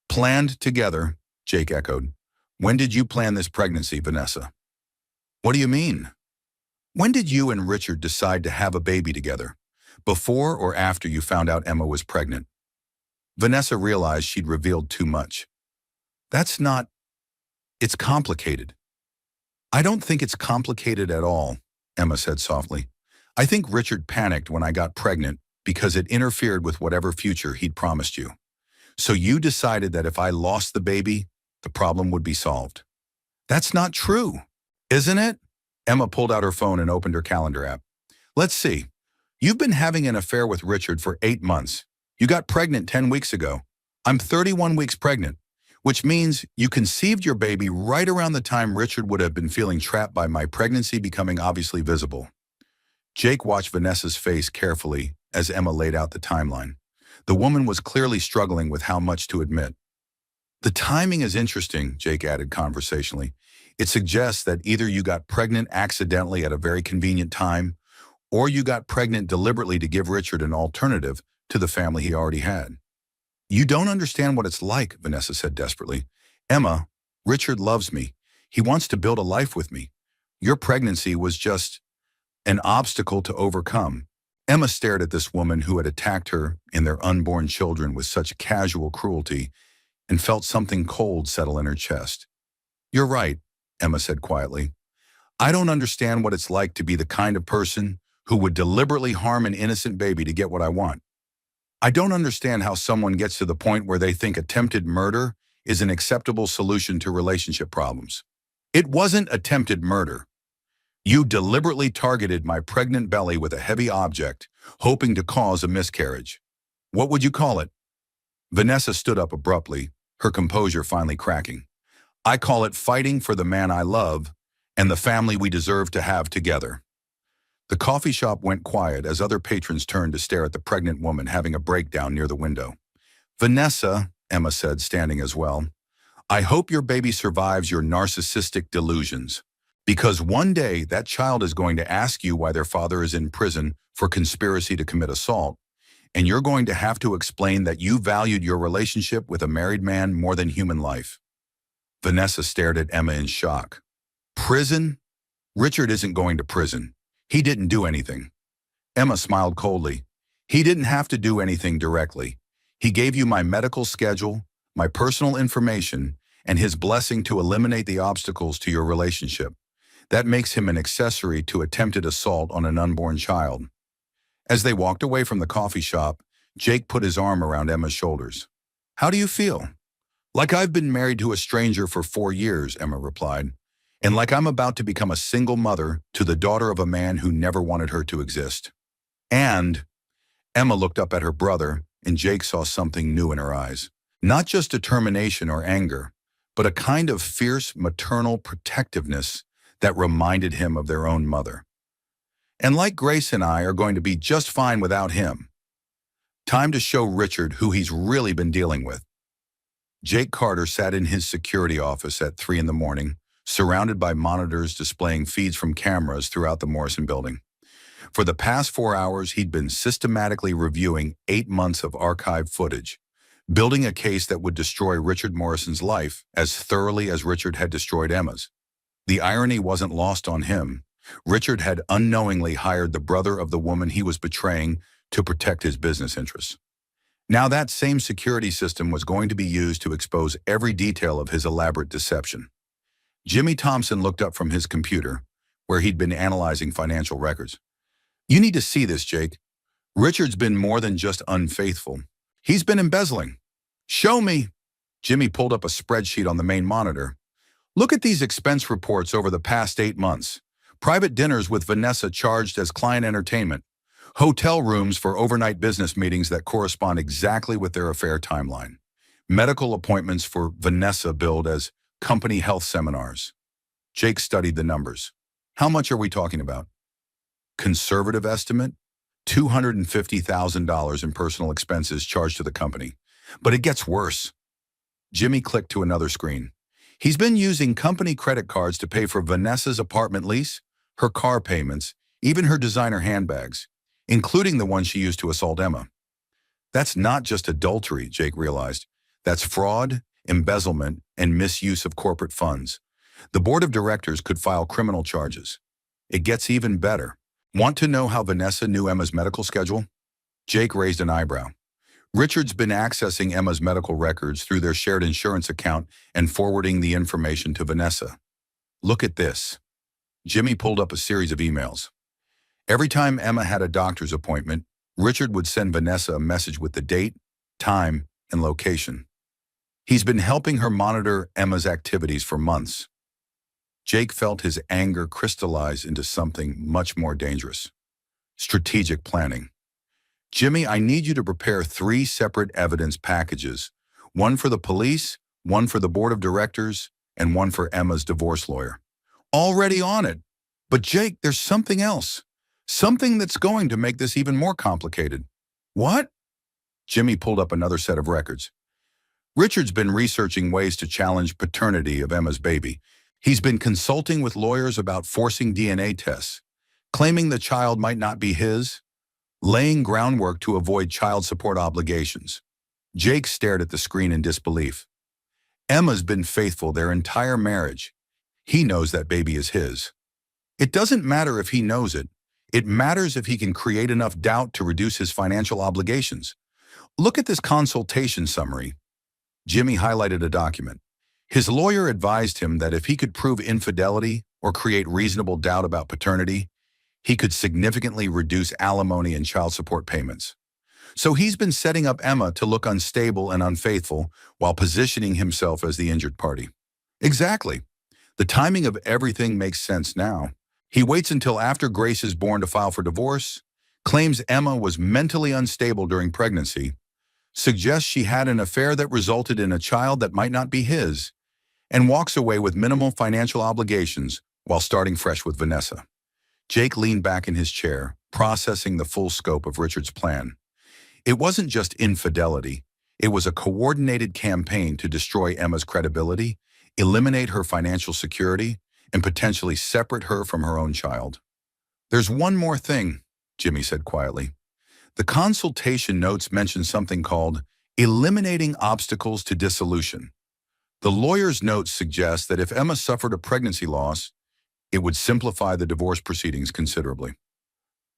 Speaker 1: "Planned together," Jake echoed. "When did you plan this pregnancy, Vanessa?" "What do you mean?" "When did you and Richard decide to have a baby together? Before or after you found out Emma was pregnant?" Vanessa realized she'd revealed too much. "That's not... It's complicated." "I don't think it's complicated at all," Emma said softly. "I think Richard panicked when I got pregnant because it interfered with whatever future he'd promised you. So you decided that if I lost the baby, the problem would be solved. That's not true, isn't it? Emma pulled out her phone and opened her calendar app. Let's see. You've been having an affair with Richard for 8 months. You got pregnant 10 weeks ago. I'm 31 weeks pregnant, which means you conceived your baby right around the time Richard would have been feeling trapped by my pregnancy becoming obviously visible. Jake watched Vanessa's face carefully as Emma laid out the timeline. The woman was clearly struggling with how much to admit. The timing is interesting, Jake added conversationally. It suggests that either you got pregnant accidentally at a very convenient time, or you got pregnant deliberately to give Richard an alternative to the family he already had. You don't understand what it's like, Vanessa said desperately. Emma, Richard loves me. He wants to build a life with me. Your pregnancy was just an obstacle to overcome. Emma stared at this woman who had attacked her and their unborn children with such casual cruelty and felt something cold settle in her chest. You're right, Emma said quietly. I don't understand what it's like to be the kind of person who would deliberately harm an innocent baby to get what I want. I don't understand how someone gets to the point where they think attempted murder is an acceptable solution to relationship problems. It wasn't attempted murder. You deliberately targeted my pregnant belly with a heavy object, hoping to cause a miscarriage. What would you call it? Vanessa stood up abruptly, her composure finally cracking. I call it fighting for the man I love and the family we deserve to have together. The coffee shop went quiet as other patrons turned to stare at the pregnant woman having a breakdown near the window. Vanessa, Emma said, standing as well, I hope your baby survives your narcissistic delusions, because one day that child is going to ask you why their father is in prison for conspiracy to commit assault, and you're going to have to explain that you valued your relationship with a married man more than human life. Vanessa stared at Emma in shock. Prison? Richard isn't going to prison. He didn't do anything. Emma smiled coldly. He didn't have to do anything directly. He gave you my medical schedule, my personal information, and his blessing to eliminate the obstacles to your relationship. That makes him an accessory to attempted assault on an unborn child. As they walked away from the coffee shop, Jake put his arm around Emma's shoulders. How do you feel? Like I've been married to a stranger for 4 years, Emma replied. And like I'm about to become a single mother to the daughter of a man who never wanted her to exist. And Emma looked up at her brother, and Jake saw something new in her eyes. Not just determination or anger, but a kind of fierce maternal protectiveness that reminded him of their own mother. And like Grace and I are going to be just fine without him. Time to show Richard who he's really been dealing with. Jake Carter sat in his security office at 3 in the morning, surrounded by monitors displaying feeds from cameras throughout the Morrison building. For the past 4 hours, he'd been systematically reviewing 8 months of archived footage, building a case that would destroy Richard Morrison's life as thoroughly as Richard had destroyed Emma's. The irony wasn't lost on him. Richard had unknowingly hired the brother of the woman he was betraying to protect his business interests. Now that same security system was going to be used to expose every detail of his elaborate deception. Jimmy Thompson looked up from his computer, where he'd been analyzing financial records. You need to see this, Jake. Richard's been more than just unfaithful. He's been embezzling. Show me. Jimmy pulled up a spreadsheet on the main monitor. Look at these expense reports over the past 8 months. Private dinners with Vanessa charged as client entertainment. Hotel rooms for overnight business meetings that correspond exactly with their affair timeline. Medical appointments for Vanessa billed as company health seminars. Jake studied the numbers. How much are we talking about? Conservative estimate? $250,000 in personal expenses charged to the company. But it gets worse. Jimmy clicked to another screen. He's been using company credit cards to pay for Vanessa's apartment lease, her car payments, even her designer handbags, including the one she used to assault Emma. That's not just adultery, Jake realized. That's fraud, embezzlement, and misuse of corporate funds. The board of directors could file criminal charges. It gets even better. Want to know how Vanessa knew Emma's medical schedule? Jake raised an eyebrow. Richard's been accessing Emma's medical records through their shared insurance account and forwarding the information to Vanessa. Look at this. Jimmy pulled up a series of emails. Every time Emma had a doctor's appointment, Richard would send Vanessa a message with the date, time, and location. He's been helping her monitor Emma's activities for months. Jake felt his anger crystallize into something much more dangerous. Strategic planning. Jimmy, I need you to prepare 3 separate evidence packages, one for the police, one for the board of directors, and one for Emma's divorce lawyer. Already on it. But Jake, there's something else. Something that's going to make this even more complicated. What? Jimmy pulled up another set of records. Richard's been researching ways to challenge paternity of Emma's baby. He's been consulting with lawyers about forcing DNA tests, claiming the child might not be his, laying groundwork to avoid child support obligations. Jake stared at the screen in disbelief. Emma's been faithful their entire marriage. He knows that baby is his. It doesn't matter if he knows it. It matters if he can create enough doubt to reduce his financial obligations. Look at this consultation summary. Jimmy highlighted a document. His lawyer advised him that if he could prove infidelity or create reasonable doubt about paternity, he could significantly reduce alimony and child support payments. So he's been setting up Emma to look unstable and unfaithful while positioning himself as the injured party. Exactly. The timing of everything makes sense now. He waits until after Grace is born to file for divorce, claims Emma was mentally unstable during pregnancy, suggests she had an affair that resulted in a child that might not be his, and walks away with minimal financial obligations while starting fresh with Vanessa. Jake leaned back in his chair, processing the full scope of Richard's plan. It wasn't just infidelity. It was a coordinated campaign to destroy Emma's credibility, eliminate her financial security, and potentially separate her from her own child. There's one more thing, Jimmy said quietly. The consultation notes mention something called eliminating obstacles to dissolution. The lawyer's notes suggest that if Emma suffered a pregnancy loss, it would simplify the divorce proceedings considerably.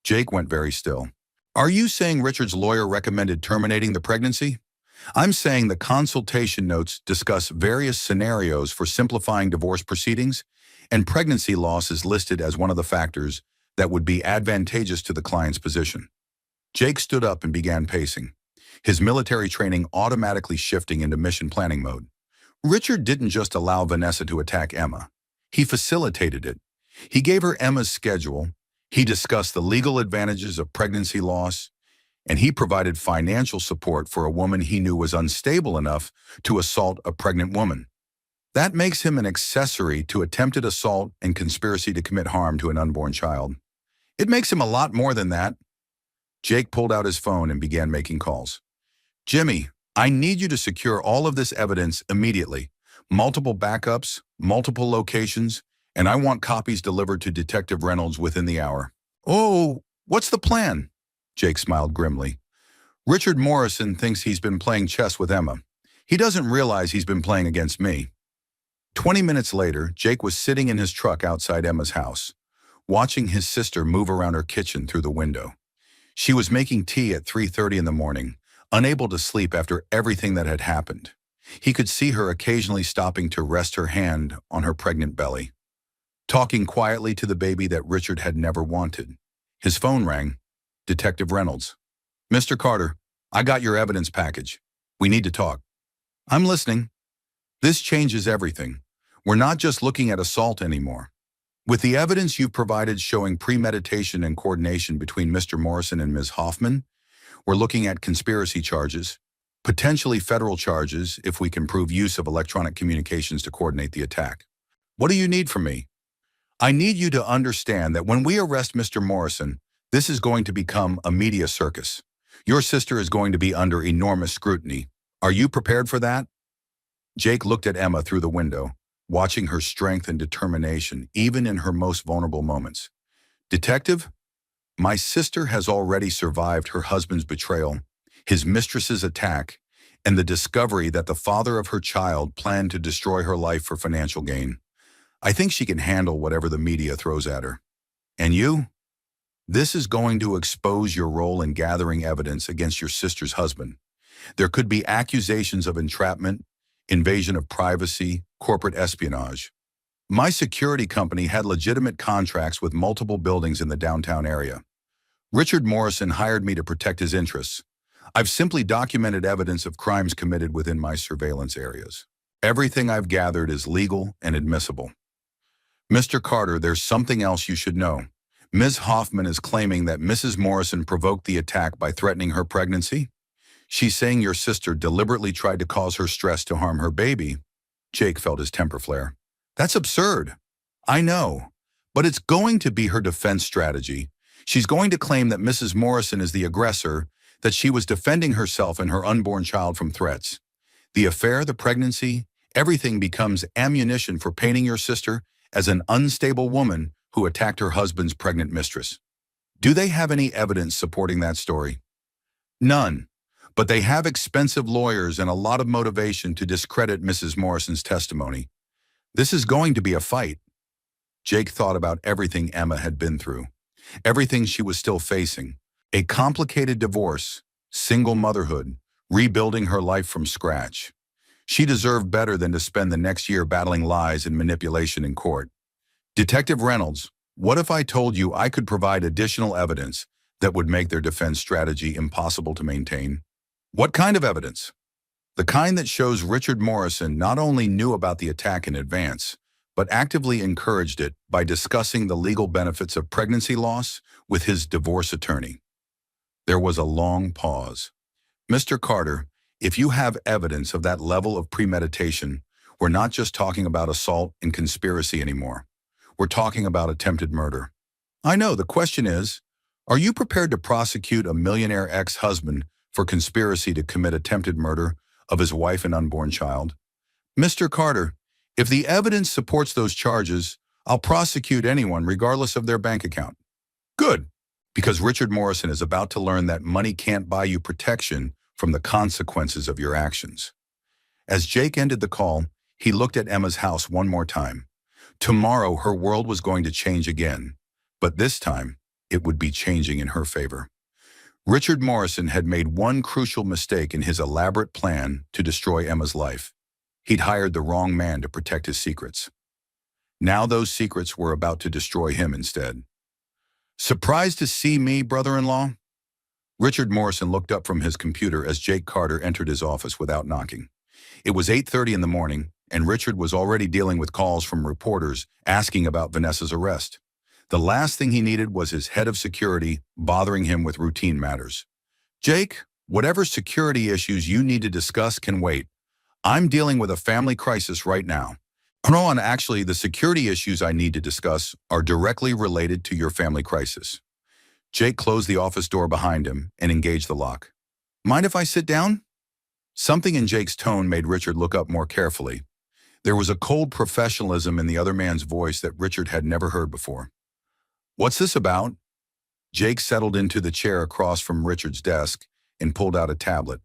Speaker 1: Jake went very still. Are you saying Richard's lawyer recommended terminating the pregnancy? I'm saying the consultation notes discuss various scenarios for simplifying divorce proceedings, and pregnancy loss is listed as one of the factors that would be advantageous to the client's position. Jake stood up and began pacing, his military training automatically shifting into mission planning mode. Richard didn't just allow Vanessa to attack Emma. He facilitated it. He gave her Emma's schedule, he discussed the legal advantages of pregnancy loss, and he provided financial support for a woman he knew was unstable enough to assault a pregnant woman. That makes him an accessory to attempted assault and conspiracy to commit harm to an unborn child. It makes him a lot more than that. Jake pulled out his phone and began making calls. Jimmy, I need you to secure all of this evidence immediately. Multiple backups, multiple locations, and I want copies delivered to Detective Reynolds within the hour. Oh, what's the plan? Jake smiled grimly. Richard Morrison thinks he's been playing chess with Emma. He doesn't realize he's been playing against me. 20 minutes later, Jake was sitting in his truck outside Emma's house, watching his sister move around her kitchen through the window. She was making tea at 3:30 in the morning, unable to sleep after everything that had happened. He could see her occasionally stopping to rest her hand on her pregnant belly, talking quietly to the baby that Richard had never wanted. His phone rang. Detective Reynolds. Mr. Carter, I got your evidence package. We need to talk. I'm listening. This changes everything. We're not just looking at assault anymore. With the evidence you've provided showing premeditation and coordination between Mr. Morrison and Ms. Hoffman, we're looking at conspiracy charges, potentially federal charges if we can prove use of electronic communications to coordinate the attack. What do you need from me? I need you to understand that when we arrest Mr. Morrison, this is going to become a media circus. Your sister is going to be under enormous scrutiny. Are you prepared for that? Jake looked at Emma through the window, watching her strength and determination even in her most vulnerable moments. Detective, my sister has already survived her husband's betrayal, his mistress's attack, and the discovery that the father of her child planned to destroy her life for financial gain. I think she can handle whatever the media throws at her. And you? This is going to expose your role in gathering evidence against your sister's husband. There could be accusations of entrapment, invasion of privacy, corporate espionage. My security company had legitimate contracts with multiple buildings in the downtown area. Richard Morrison hired me to protect his interests. I've simply documented evidence of crimes committed within my surveillance areas. Everything I've gathered is legal and admissible. Mr. Carter, there's something else you should know. Ms. Hoffman is claiming that Mrs. Morrison provoked the attack by threatening her pregnancy. She's saying your sister deliberately tried to cause her stress to harm her baby. Jake felt his temper flare. That's absurd. I know, but it's going to be her defense strategy. She's going to claim that Mrs. Morrison is the aggressor, that she was defending herself and her unborn child from threats. The affair, the pregnancy, everything becomes ammunition for painting your sister as an unstable woman who attacked her husband's pregnant mistress. Do they have any evidence supporting that story? None. But they have expensive lawyers and a lot of motivation to discredit Mrs. Morrison's testimony. This is going to be a fight. Jake thought about everything Emma had been through, everything she was still facing. A complicated divorce, single motherhood, rebuilding her life from scratch. She deserved better than to spend the next year battling lies and manipulation in court. Detective Reynolds, what if I told you I could provide additional evidence that would make their defense strategy impossible to maintain? What kind of evidence? The kind that shows Richard Morrison not only knew about the attack in advance, but actively encouraged it by discussing the legal benefits of pregnancy loss with his divorce attorney. There was a long pause. Mr. Carter, if you have evidence of that level of premeditation, we're not just talking about assault and conspiracy anymore. We're talking about attempted murder. I know, the question is, are you prepared to prosecute a millionaire ex-husband for conspiracy to commit attempted murder of his wife and unborn child? Mr. Carter, if the evidence supports those charges, I'll prosecute anyone regardless of their bank account. Good, because Richard Morrison is about to learn that money can't buy you protection from the consequences of your actions. As Jake ended the call, he looked at Emma's house one more time. Tomorrow, her world was going to change again, but this time, it would be changing in her favor. Richard Morrison had made one crucial mistake in his elaborate plan to destroy Emma's life. He'd hired the wrong man to protect his secrets. Now those secrets were about to destroy him instead. Surprised to see me, brother-in-law? Richard Morrison looked up from his computer as Jake Carter entered his office without knocking. It was 8:30 in the morning, and Richard was already dealing with calls from reporters asking about Vanessa's arrest. The last thing he needed was his head of security bothering him with routine matters. Jake, whatever security issues you need to discuss can wait. I'm dealing with a family crisis right now. No, and actually, the security issues I need to discuss are directly related to your family crisis. Jake closed the office door behind him and engaged the lock. Mind if I sit down? Something in Jake's tone made Richard look up more carefully. There was a cold professionalism in the other man's voice that Richard had never heard before. What's this about? Jake settled into the chair across from Richard's desk and pulled out a tablet.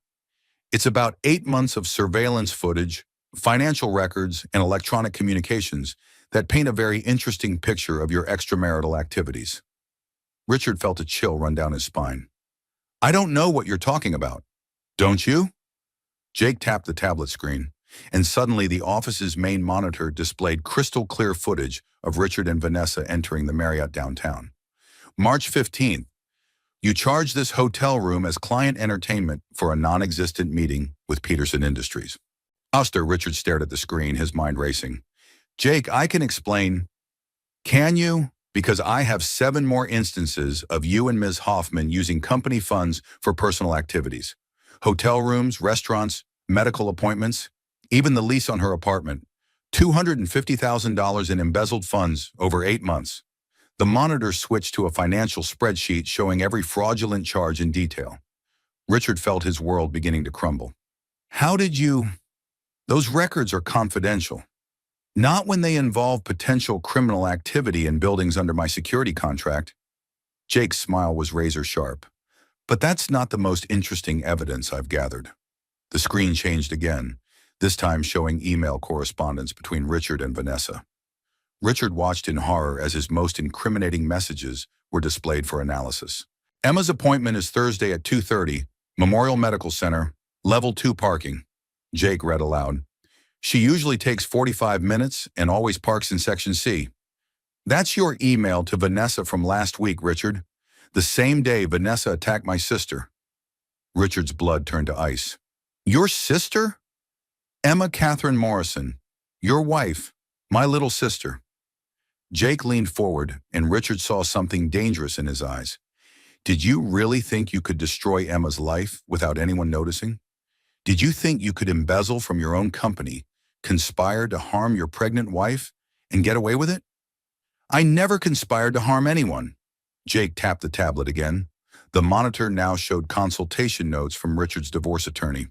Speaker 1: It's about 8 months of surveillance footage, financial records, and electronic communications that paint a very interesting picture of your extramarital activities. Richard felt a chill run down his spine. I don't know what you're talking about. Don't you? Jake tapped the tablet screen, and suddenly the office's main monitor displayed crystal clear footage of Richard and Vanessa entering the Marriott downtown. March 15th, you charged this hotel room as client entertainment for a non-existent meeting with Peterson Industries. Oster, Richard stared at the screen, his mind racing. Jake, I can explain. Can you? Because I have 7 more instances of you and Ms. Hoffman using company funds for personal activities. Hotel rooms, restaurants, medical appointments, even the lease on her apartment. $250,000 in embezzled funds over 8 months. The monitor switched to a financial spreadsheet showing every fraudulent charge in detail. Richard felt his world beginning to crumble. How did you... Those records are confidential. Not when they involve potential criminal activity in buildings under my security contract. Jake's smile was razor sharp. But that's not the most interesting evidence I've gathered. The screen changed again, this time showing email correspondence between Richard and Vanessa. Richard watched in horror as his most incriminating messages were displayed for analysis. Emma's appointment is Thursday at 2:30, Memorial Medical Center, Level 2 parking. Jake read aloud. She usually takes 45 minutes and always parks in Section C. That's your email to Vanessa from last week, Richard. The same day Vanessa attacked my sister. Richard's blood turned to ice. Your sister? Emma Catherine Morrison. Your wife. My little sister. Jake leaned forward, and Richard saw something dangerous in his eyes. Did you really think you could destroy Emma's life without anyone noticing? Did you think you could embezzle from your own company, conspire to harm your pregnant wife, and get away with it? I never conspired to harm anyone. Jake tapped the tablet again. The monitor now showed consultation notes from Richard's divorce attorney.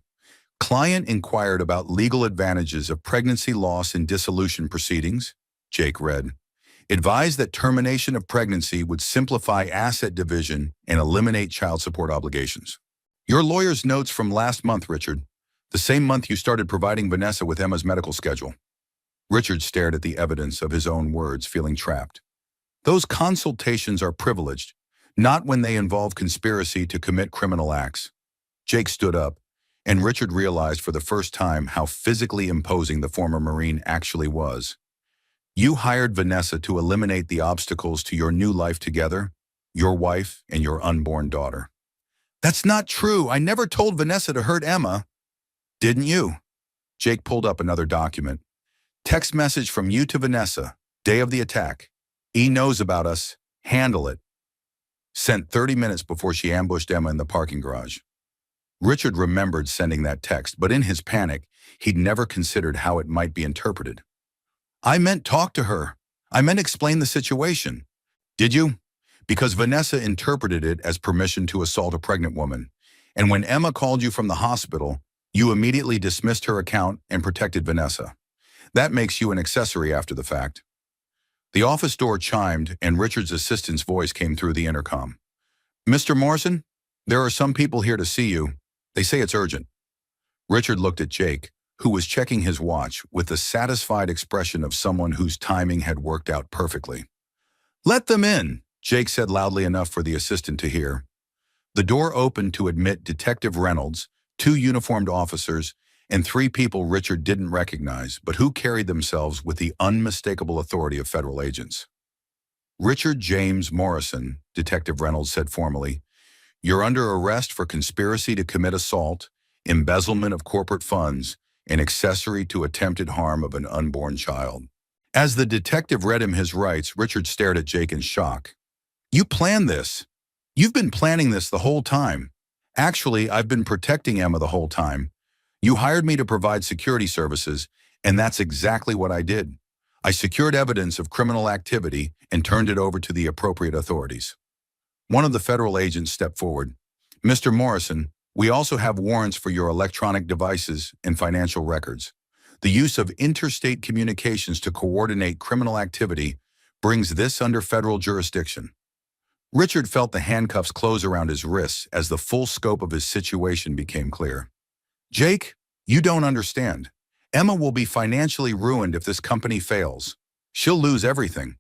Speaker 1: Client inquired about legal advantages of pregnancy loss and dissolution proceedings, Jake read. Advised that termination of pregnancy would simplify asset division and eliminate child support obligations. Your lawyer's notes from last month, Richard. The same month you started providing Vanessa with Emma's medical schedule. Richard stared at the evidence of his own words, feeling trapped. Those consultations are privileged, not when they involve conspiracy to commit criminal acts. Jake stood up, and Richard realized for the first time how physically imposing the former Marine actually was. You hired Vanessa to eliminate the obstacles to your new life together, your wife and your unborn daughter. That's not true. I never told Vanessa to hurt Emma. Didn't you? Jake pulled up another document. Text message from you to Vanessa, day of the attack. E knows about us. Handle it. Sent 30 minutes before she ambushed Emma in the parking garage. Richard remembered sending that text, but in his panic, he'd never considered how it might be interpreted. I meant talk to her. I meant explain the situation. Did you? Because Vanessa interpreted it as permission to assault a pregnant woman. And when Emma called you from the hospital, you immediately dismissed her account and protected Vanessa. That makes you an accessory after the fact. The office door chimed, and Richard's assistant's voice came through the intercom. Mr. Morrison, there are some people here to see you. They say it's urgent. Richard looked at Jake, who was checking his watch with the satisfied expression of someone whose timing had worked out perfectly. Let them in, Jake said loudly enough for the assistant to hear. The door opened to admit Detective Reynolds, 2 uniformed officers, and 3 people Richard didn't recognize, but who carried themselves with the unmistakable authority of federal agents. Richard James Morrison, Detective Reynolds said formally, you're under arrest for conspiracy to commit assault, embezzlement of corporate funds, and accessory to attempted harm of an unborn child. As the detective read him his rights, Richard stared at Jake in shock. You planned this. You've been planning this the whole time. Actually, I've been protecting Emma the whole time. You hired me to provide security services, and that's exactly what I did. I secured evidence of criminal activity and turned it over to the appropriate authorities. One of the federal agents stepped forward. Mr. Morrison, we also have warrants for your electronic devices and financial records. The use of interstate communications to coordinate criminal activity brings this under federal jurisdiction. Richard felt the handcuffs close around his wrists as the full scope of his situation became clear. Jake, you don't understand. Emma will be financially ruined if this company fails. She'll lose everything.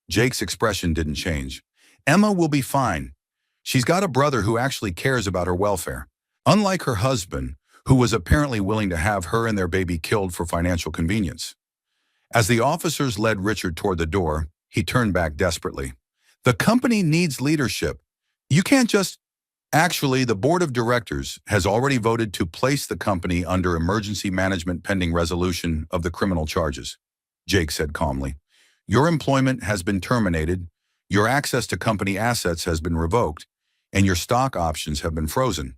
Speaker 1: Jake's expression didn't change. Emma will be fine. She's got a brother who actually cares about her welfare, unlike her husband, who was apparently willing to have her and their baby killed for financial convenience. As the officers led Richard toward the door, he turned back desperately. The company needs leadership. You can't just... Actually, the board of directors has already voted to place the company under emergency management pending resolution of the criminal charges, Jake said calmly. Your employment has been terminated, your access to company assets has been revoked, and your stock options have been frozen.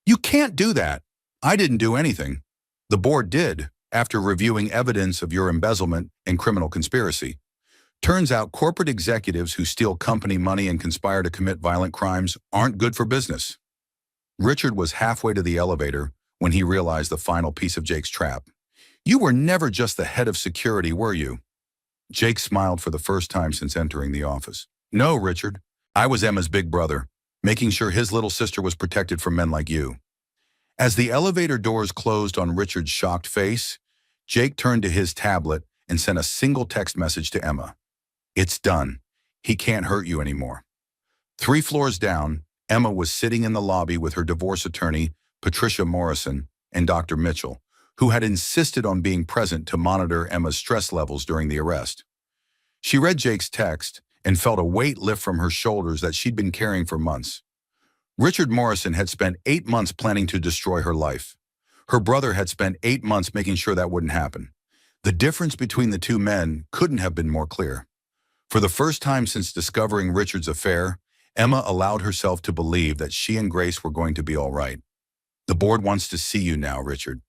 Speaker 1: You can't do that. I didn't do anything. The board did, after reviewing evidence of your embezzlement and criminal conspiracy. Turns out corporate executives who steal company money and conspire to commit violent crimes aren't good for business. Richard was halfway to the elevator when he realized the final piece of Jake's trap. You were never just the head of security, were you? Jake smiled for the first time since entering the office. No, Richard. I was Emma's big brother, making sure his little sister was protected from men like you. As the elevator doors closed on Richard's shocked face, Jake turned to his tablet and sent a single text message to Emma. It's done. He can't hurt you anymore. 3 floors down, Emma was sitting in the lobby with her divorce attorney, Patricia Morrison, and Dr. Mitchell, who had insisted on being present to monitor Emma's stress levels during the arrest. She read Jake's text and felt a weight lift from her shoulders that she'd been carrying for months. Richard Morrison had spent 8 months planning to destroy her life. Her brother had spent 8 months making sure that wouldn't happen. The difference between the two men couldn't have been more clear. For the first time since discovering Richard's affair, Emma allowed herself to believe that she and Grace were going to be all right. The board wants to see you now, Richard.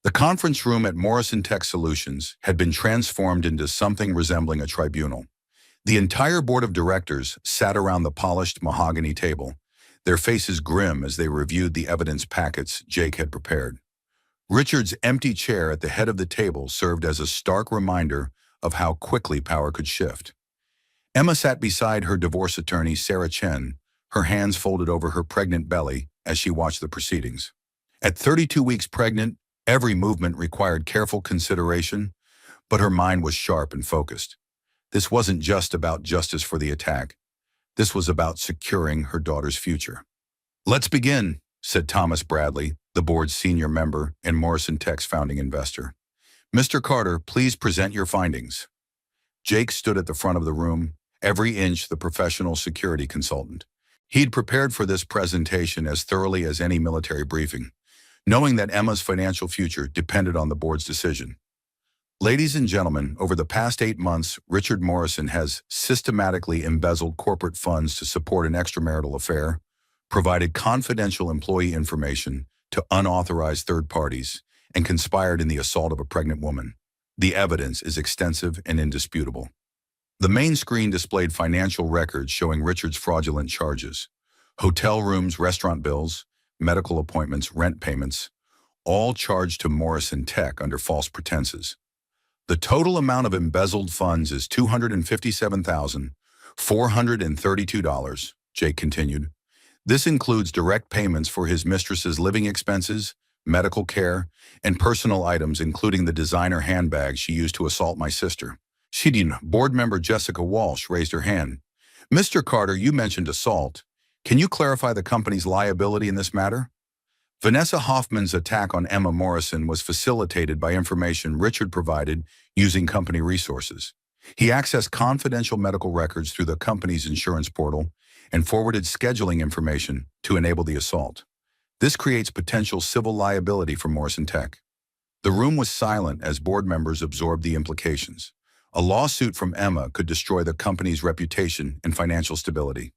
Speaker 1: The conference room at Morrison Tech Solutions had been transformed into something resembling a tribunal. The entire board of directors sat around the polished mahogany table, their faces grim as they reviewed the evidence packets Jake had prepared. Richard's empty chair at the head of the table served as a stark reminder of how quickly power could shift. Emma sat beside her divorce attorney, Sarah Chen, her hands folded over her pregnant belly as she watched the proceedings. At 32 weeks pregnant, every movement required careful consideration, but her mind was sharp and focused. This wasn't just about justice for the attack. This was about securing her daughter's future. "Let's begin," said Thomas Bradley, the board's senior member and Morrison Tech's founding investor. "Mr. Carter, please present your findings." Jake stood at the front of the room, every inch the professional security consultant. He'd prepared for this presentation as thoroughly as any military briefing, knowing that Emma's financial future depended on the board's decision. "Ladies and gentlemen, over the past 8 months, Richard Morrison has systematically embezzled corporate funds to support an extramarital affair, provided confidential employee information to unauthorized third parties, and conspired in the assault of a pregnant woman. The evidence is extensive and indisputable." The main screen displayed financial records showing Richard's fraudulent charges: hotel rooms, restaurant bills, medical appointments, rent payments, all charged to Morrison Tech under false pretenses. "The total amount of embezzled funds is $257,432, Jake continued. "This includes direct payments for his mistress's living expenses, medical care, and personal items, including the designer handbag she used to assault my sister." Board member Jessica Walsh raised her hand. "Mr. Carter, you mentioned assault. Can you clarify the company's liability in this matter?" Vanessa Hoffman's attack on Emma Morrison was facilitated by information Richard provided using company resources. He accessed confidential medical records through the company's insurance portal and forwarded scheduling information to enable the assault. This creates potential civil liability for Morrison Tech. The room was silent as board members absorbed the implications. A lawsuit from Emma could destroy the company's reputation and financial stability.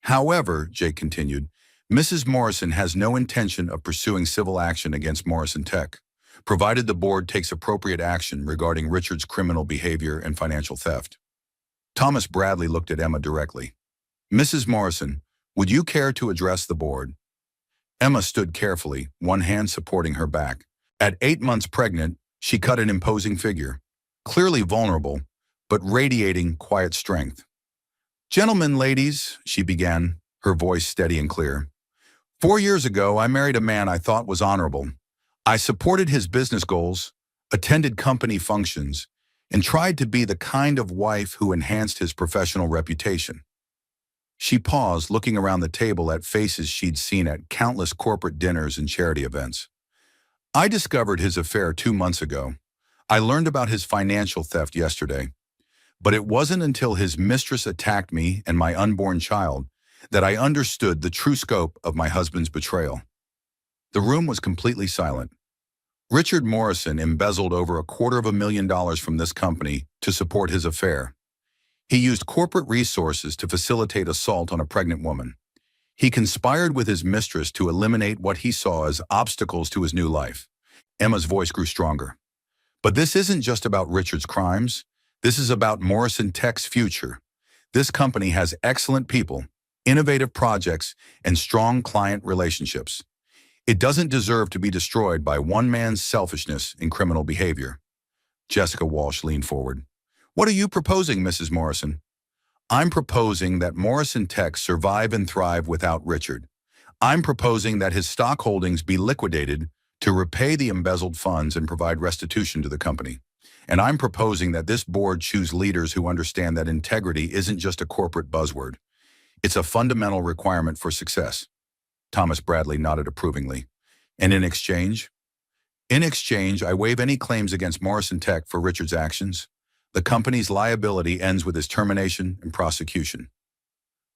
Speaker 1: "However," Jake continued, "Mrs. Morrison has no intention of pursuing civil action against Morrison Tech, provided the board takes appropriate action regarding Richard's criminal behavior and financial theft." Thomas Bradley looked at Emma directly. "Mrs. Morrison, would you care to address the board?" Emma stood carefully, one hand supporting her back. At 8 months pregnant, she cut an imposing figure, clearly vulnerable, but radiating quiet strength. "Gentlemen, ladies," she began, her voice steady and clear. "4 years ago, I married a man I thought was honorable. I supported his business goals, attended company functions, and tried to be the kind of wife who enhanced his professional reputation." She paused, looking around the table at faces she'd seen at countless corporate dinners and charity events. "I discovered his affair 2 months ago. I learned about his financial theft yesterday. But it wasn't until his mistress attacked me and my unborn child that I understood the true scope of my husband's betrayal." The room was completely silent. Richard Morrison embezzled over $250,000 from this company to support his affair. He used corporate resources to facilitate assault on a pregnant woman. He conspired with his mistress to eliminate what he saw as obstacles to his new life. Emma's voice grew stronger. "But this isn't just about Richard's crimes. This is about Morrison Tech's future. This company has excellent people, innovative projects, and strong client relationships. It doesn't deserve to be destroyed by one man's selfishness and criminal behavior." Jessica Walsh leaned forward. "What are you proposing, Mrs. Morrison?" "I'm proposing that Morrison Tech survive and thrive without Richard. I'm proposing that his stock holdings be liquidated to repay the embezzled funds and provide restitution to the company. And I'm proposing that this board choose leaders who understand that integrity isn't just a corporate buzzword. It's a fundamental requirement for success." Thomas Bradley nodded approvingly. "And in exchange?" "In exchange, I waive any claims against Morrison Tech for Richard's actions. The company's liability ends with his termination and prosecution."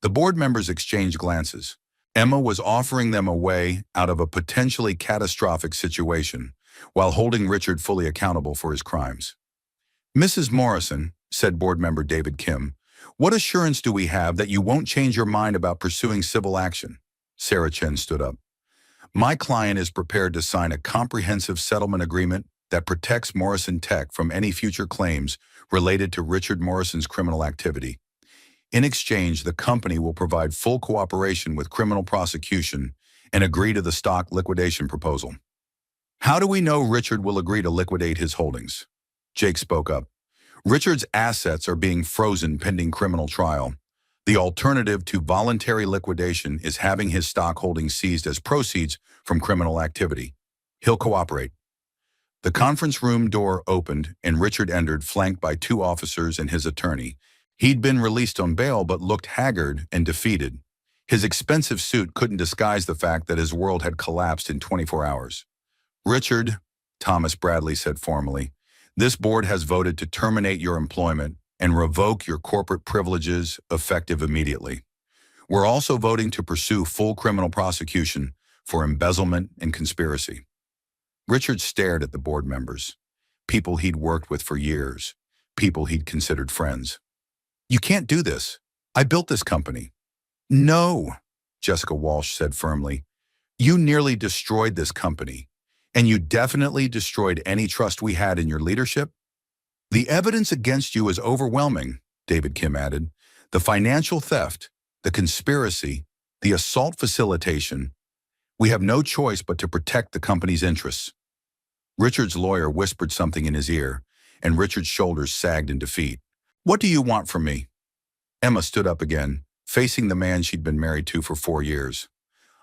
Speaker 1: The board members exchanged glances. Emma was offering them a way out of a potentially catastrophic situation, while holding Richard fully accountable for his crimes. "Mrs. Morrison," said board member David Kim, "what assurance do we have that you won't change your mind about pursuing civil action?" Sarah Chen stood up. "My client is prepared to sign a comprehensive settlement agreement that protects Morrison Tech from any future claims related to Richard Morrison's criminal activity. In exchange, the company will provide full cooperation with criminal prosecution and agree to the stock liquidation proposal." "How do we know Richard will agree to liquidate his holdings?" Jake spoke up. "Richard's assets are being frozen pending criminal trial. The alternative to voluntary liquidation is having his stock holdings seized as proceeds from criminal activity. He'll cooperate." The conference room door opened and Richard entered, flanked by two officers and his attorney. He'd been released on bail but looked haggard and defeated. His expensive suit couldn't disguise the fact that his world had collapsed in 24 hours. "Richard," Thomas Bradley said formally, "this board has voted to terminate your employment and revoke your corporate privileges effective immediately. We're also voting to pursue full criminal prosecution for embezzlement and conspiracy." Richard stared at the board members, people he'd worked with for years, people he'd considered friends. "You can't do this. I built this company." "No," Jessica Walsh said firmly. "You nearly destroyed this company, and you definitely destroyed any trust we had in your leadership." "The evidence against you is overwhelming," David Kim added. "The financial theft, the conspiracy, the assault facilitation. We have no choice but to protect the company's interests." Richard's lawyer whispered something in his ear, and Richard's shoulders sagged in defeat. "What do you want from me?" Emma stood up again, facing the man she'd been married to for 4 years.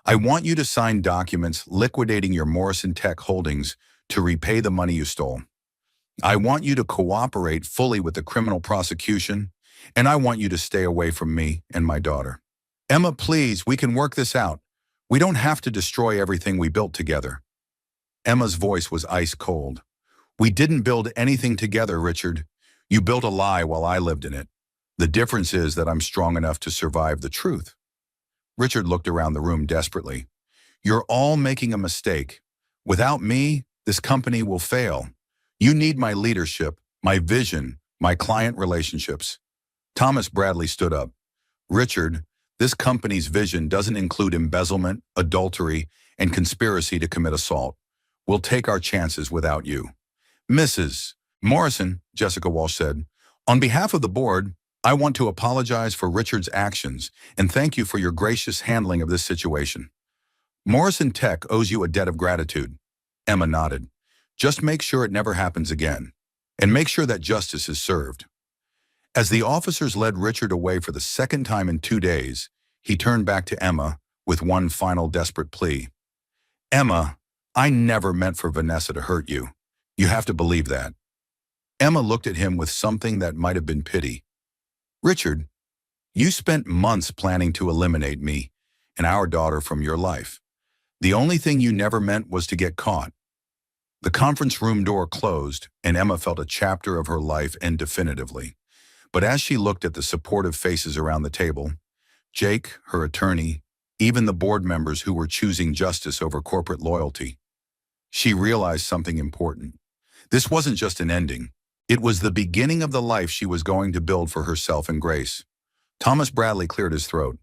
Speaker 1: "I want you to sign documents liquidating your Morrison Tech holdings to repay the money you stole. I want you to cooperate fully with the criminal prosecution, and I want you to stay away from me and my daughter." "Emma, please, we can work this out. We don't have to destroy everything we built together." Emma's voice was ice cold. "We didn't build anything together, Richard. You built a lie while I lived in it. The difference is that I'm strong enough to survive the truth." Richard looked around the room desperately. "You're all making a mistake. Without me, this company will fail. You need my leadership, my vision, my client relationships." Thomas Bradley stood up. "Richard, this company's vision doesn't include embezzlement, adultery, and conspiracy to commit assault. We'll take our chances without you." "Mrs. Morrison," Jessica Walsh said, "on behalf of the board, I want to apologize for Richard's actions and thank you for your gracious handling of this situation. Morrison Tech owes you a debt of gratitude." Emma nodded. "Just make sure it never happens again, and make sure that justice is served." As the officers led Richard away for the second time in 2 days, he turned back to Emma with one final desperate plea. "Emma, I never meant for Vanessa to hurt you. You have to believe that." Emma looked at him with something that might have been pity. "Richard, you spent months planning to eliminate me and our daughter from your life. The only thing you never meant was to get caught." The conference room door closed, and Emma felt a chapter of her life end definitively. But as she looked at the supportive faces around the table, Jake, her attorney, even the board members who were choosing justice over corporate loyalty, she realized something important. This wasn't just an ending. It was the beginning of the life she was going to build for herself and Grace. Thomas Bradley cleared his throat.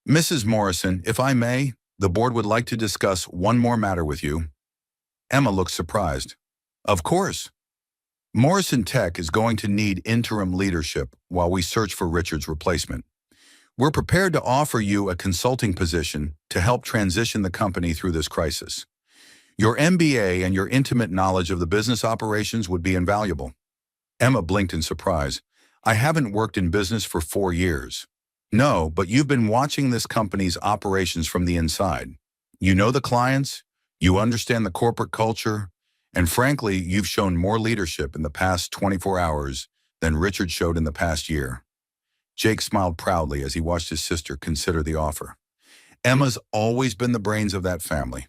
Speaker 1: "Mrs. Morrison, if I may, the board would like to discuss one more matter with you." Emma looked surprised. "Of course." "Morrison Tech is going to need interim leadership while we search for Richard's replacement. We're prepared to offer you a consulting position to help transition the company through this crisis. Your MBA and your intimate knowledge of the business operations would be invaluable." Emma blinked in surprise. "I haven't worked in business for 4 years. "No, but you've been watching this company's operations from the inside. You know the clients, you understand the corporate culture, and frankly, you've shown more leadership in the past 24 hours than Richard showed in the past year." Jake smiled proudly as he watched his sister consider the offer. "Emma's always been the brains of that family.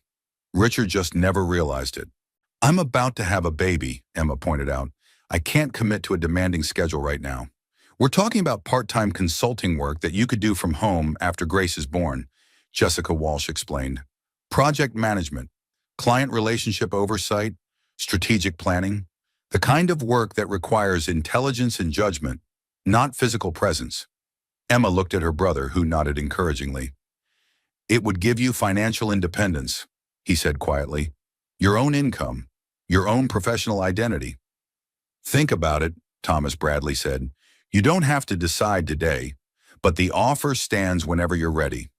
Speaker 1: Richard just never realized it." "I'm about to have a baby," Emma pointed out. "I can't commit to a demanding schedule right now. We're talking about part-time consulting work that you could do from home after Grace is born. Jessica Walsh explained. Project management, client relationship oversight, strategic planning, the kind of work that requires intelligence and judgment, not physical presence. Emma looked at her brother, who nodded encouragingly. It would give you financial independence, he said quietly. Your own income, your own professional identity. Think about it, Thomas Bradley said. You don't have to decide today, but the offer stands whenever you're ready.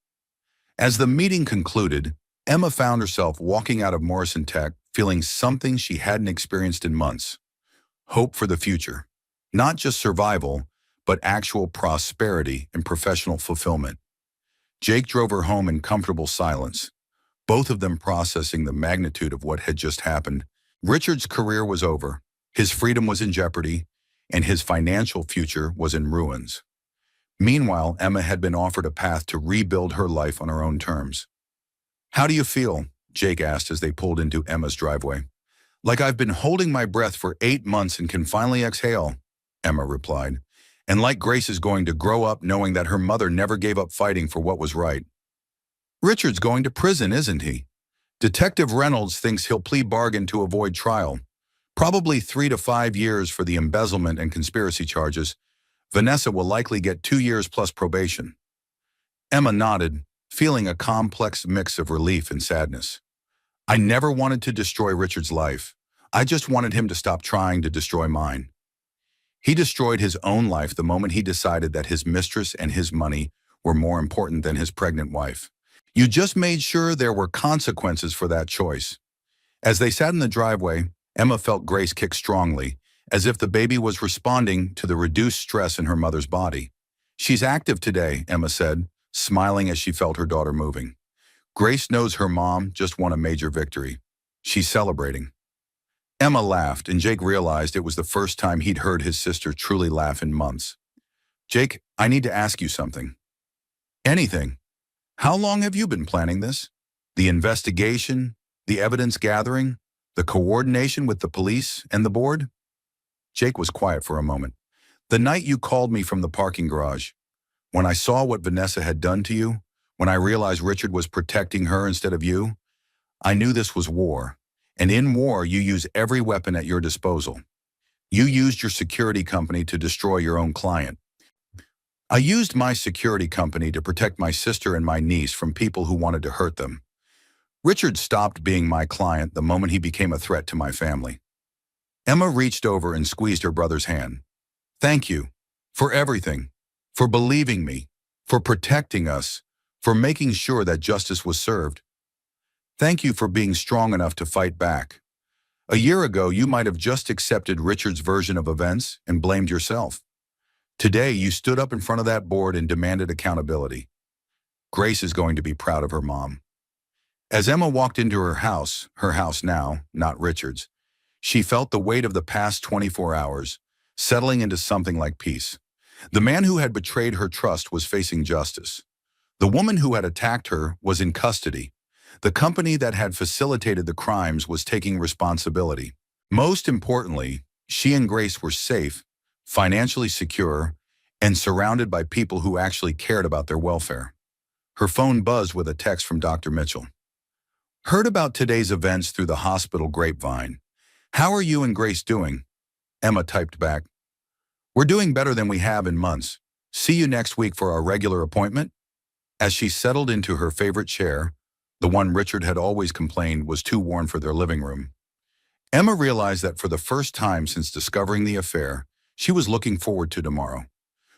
Speaker 1: As the meeting concluded, Emma found herself walking out of Morrison Tech feeling something she hadn't experienced in months. Hope for the future. Not just survival, but actual prosperity and professional fulfillment. Jake drove her home in comfortable silence, both of them processing the magnitude of what had just happened. Richard's career was over, his freedom was in jeopardy, and his financial future was in ruins. Meanwhile, Emma had been offered a path to rebuild her life on her own terms. How do you feel? Jake asked as they pulled into Emma's driveway. Like I've been holding my breath for 8 months and can finally exhale, Emma replied. And like Grace is going to grow up knowing that her mother never gave up fighting for what was right. Richard's going to prison, isn't he? Detective Reynolds thinks he'll plea bargain to avoid trial. Probably 3 to 5 years for the embezzlement and conspiracy charges. Vanessa will likely get 2 years plus probation. Emma nodded, feeling a complex mix of relief and sadness. I never wanted to destroy Richard's life. I just wanted him to stop trying to destroy mine. He destroyed his own life the moment he decided that his mistress and his money were more important than his pregnant wife. You just made sure there were consequences for that choice. As they sat in the driveway, Emma felt Grace kick strongly, as if the baby was responding to the reduced stress in her mother's body. She's active today, Emma said, smiling as she felt her daughter moving. Grace knows her mom just won a major victory. She's celebrating. Emma laughed, and Jake realized it was the first time he'd heard his sister truly laugh in months. Jake, I need to ask you something. Anything. How long have you been planning this? The investigation, the evidence gathering, the coordination with the police and the board? Jake was quiet for a moment. The night you called me from the parking garage. When I saw what Vanessa had done to you, when I realized Richard was protecting her instead of you, I knew this was war. And in war, you use every weapon at your disposal. You used your security company to destroy your own client. I used my security company to protect my sister and my niece from people who wanted to hurt them. Richard stopped being my client the moment he became a threat to my family. Emma reached over and squeezed her brother's hand. Thank you for everything, for believing me, for protecting us, for making sure that justice was served. Thank you for being strong enough to fight back. A year ago, you might have just accepted Richard's version of events and blamed yourself. Today, you stood up in front of that board and demanded accountability. Grace is going to be proud of her mom. As Emma walked into her house now, not Richard's, she felt the weight of the past 24 hours, settling into something like peace. The man who had betrayed her trust was facing justice. The woman who had attacked her was in custody. The company that had facilitated the crimes was taking responsibility. Most importantly, she and Grace were safe, financially secure, and surrounded by people who actually cared about their welfare. Her phone buzzed with a text from Dr. Mitchell. Heard about today's events through the hospital grapevine. How are you and Grace doing? Emma typed back. We're doing better than we have in months. See you next week for our regular appointment. As she settled into her favorite chair, the one Richard had always complained was too worn for their living room, Emma realized that for the first time since discovering the affair, she was looking forward to tomorrow.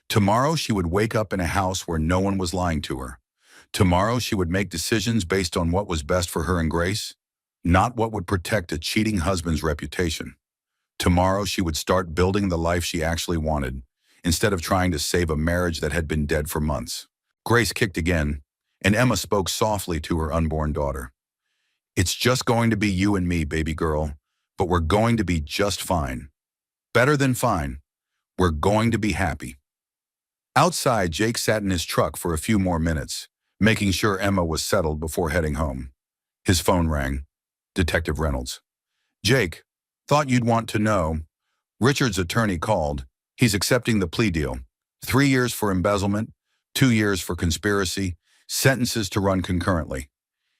Speaker 1: Tomorrow she would wake up in a house where no one was lying to her. Tomorrow she would make decisions based on what was best for her and Grace, not what would protect a cheating husband's reputation. Tomorrow she would start building the life she actually wanted, instead of trying to save a marriage that had been dead for months. Grace kicked again, and Emma spoke softly to her unborn daughter. It's just going to be you and me, baby girl, but we're going to be just fine. Better than fine. We're going to be happy. Outside, Jake sat in his truck for a few more minutes, making sure Emma was settled before heading home. His phone rang. Detective Reynolds. Jake, thought you'd want to know. Richard's attorney called. He's accepting the plea deal. 3 years for embezzlement, 2 years for conspiracy, sentences to run concurrently.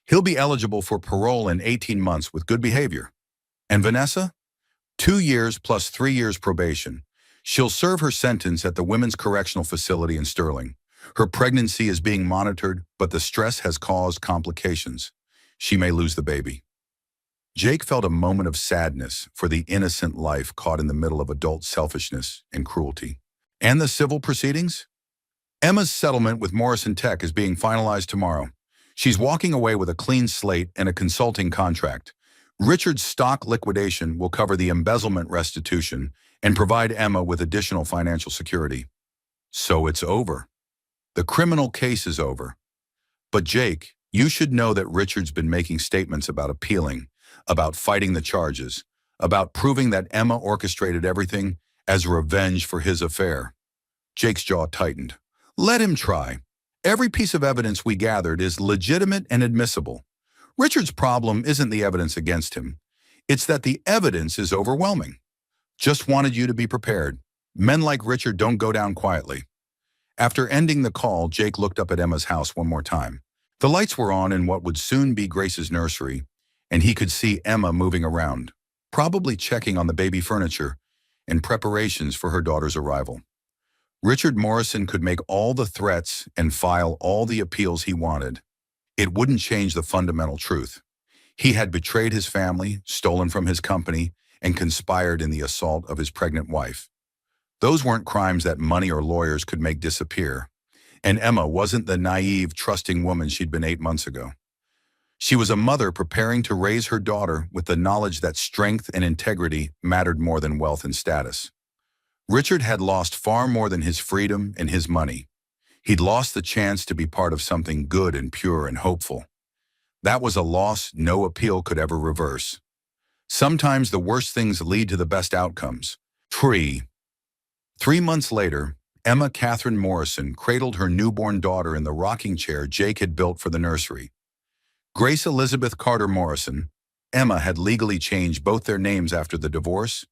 Speaker 1: He'll be eligible for parole in 18 months with good behavior. And Vanessa? 2 years plus 3 years probation. She'll serve her sentence at the Women's Correctional Facility in Sterling. Her pregnancy is being monitored, but the stress has caused complications. She may lose the baby. Jake felt a moment of sadness for the innocent life caught in the middle of adult selfishness and cruelty. And the civil proceedings? Emma's settlement with Morrison Tech is being finalized tomorrow. She's walking away with a clean slate and a consulting contract. Richard's stock liquidation will cover the embezzlement restitution and provide Emma with additional financial security. So it's over. The criminal case is over. But Jake, you should know that Richard's been making statements about appealing, about fighting the charges, about proving that Emma orchestrated everything as revenge for his affair. Jake's jaw tightened. Let him try. Every piece of evidence we gathered is legitimate and admissible. Richard's problem isn't the evidence against him. It's that the evidence is overwhelming. Just wanted you to be prepared. Men like Richard don't go down quietly. After ending the call, Jake looked up at Emma's house one more time. The lights were on in what would soon be Grace's nursery, and he could see Emma moving around, probably checking on the baby furniture in preparations for her daughter's arrival. Richard Morrison could make all the threats and file all the appeals he wanted. It wouldn't change the fundamental truth. He had betrayed his family, stolen from his company, and conspired in the assault of his pregnant wife. Those weren't crimes that money or lawyers could make disappear. And Emma wasn't the naive, trusting woman she'd been 8 months ago. She was a mother preparing to raise her daughter with the knowledge that strength and integrity mattered more than wealth and status. Richard had lost far more than his freedom and his money. He'd lost the chance to be part of something good and pure and hopeful. That was a loss no appeal could ever reverse. Sometimes the worst things lead to the best outcomes. 3 months later, Emma Catherine Morrison cradled her newborn daughter in the rocking chair Jake had built for the nursery. Grace Elizabeth Carter Morrison, Emma had legally changed both their names after the divorce,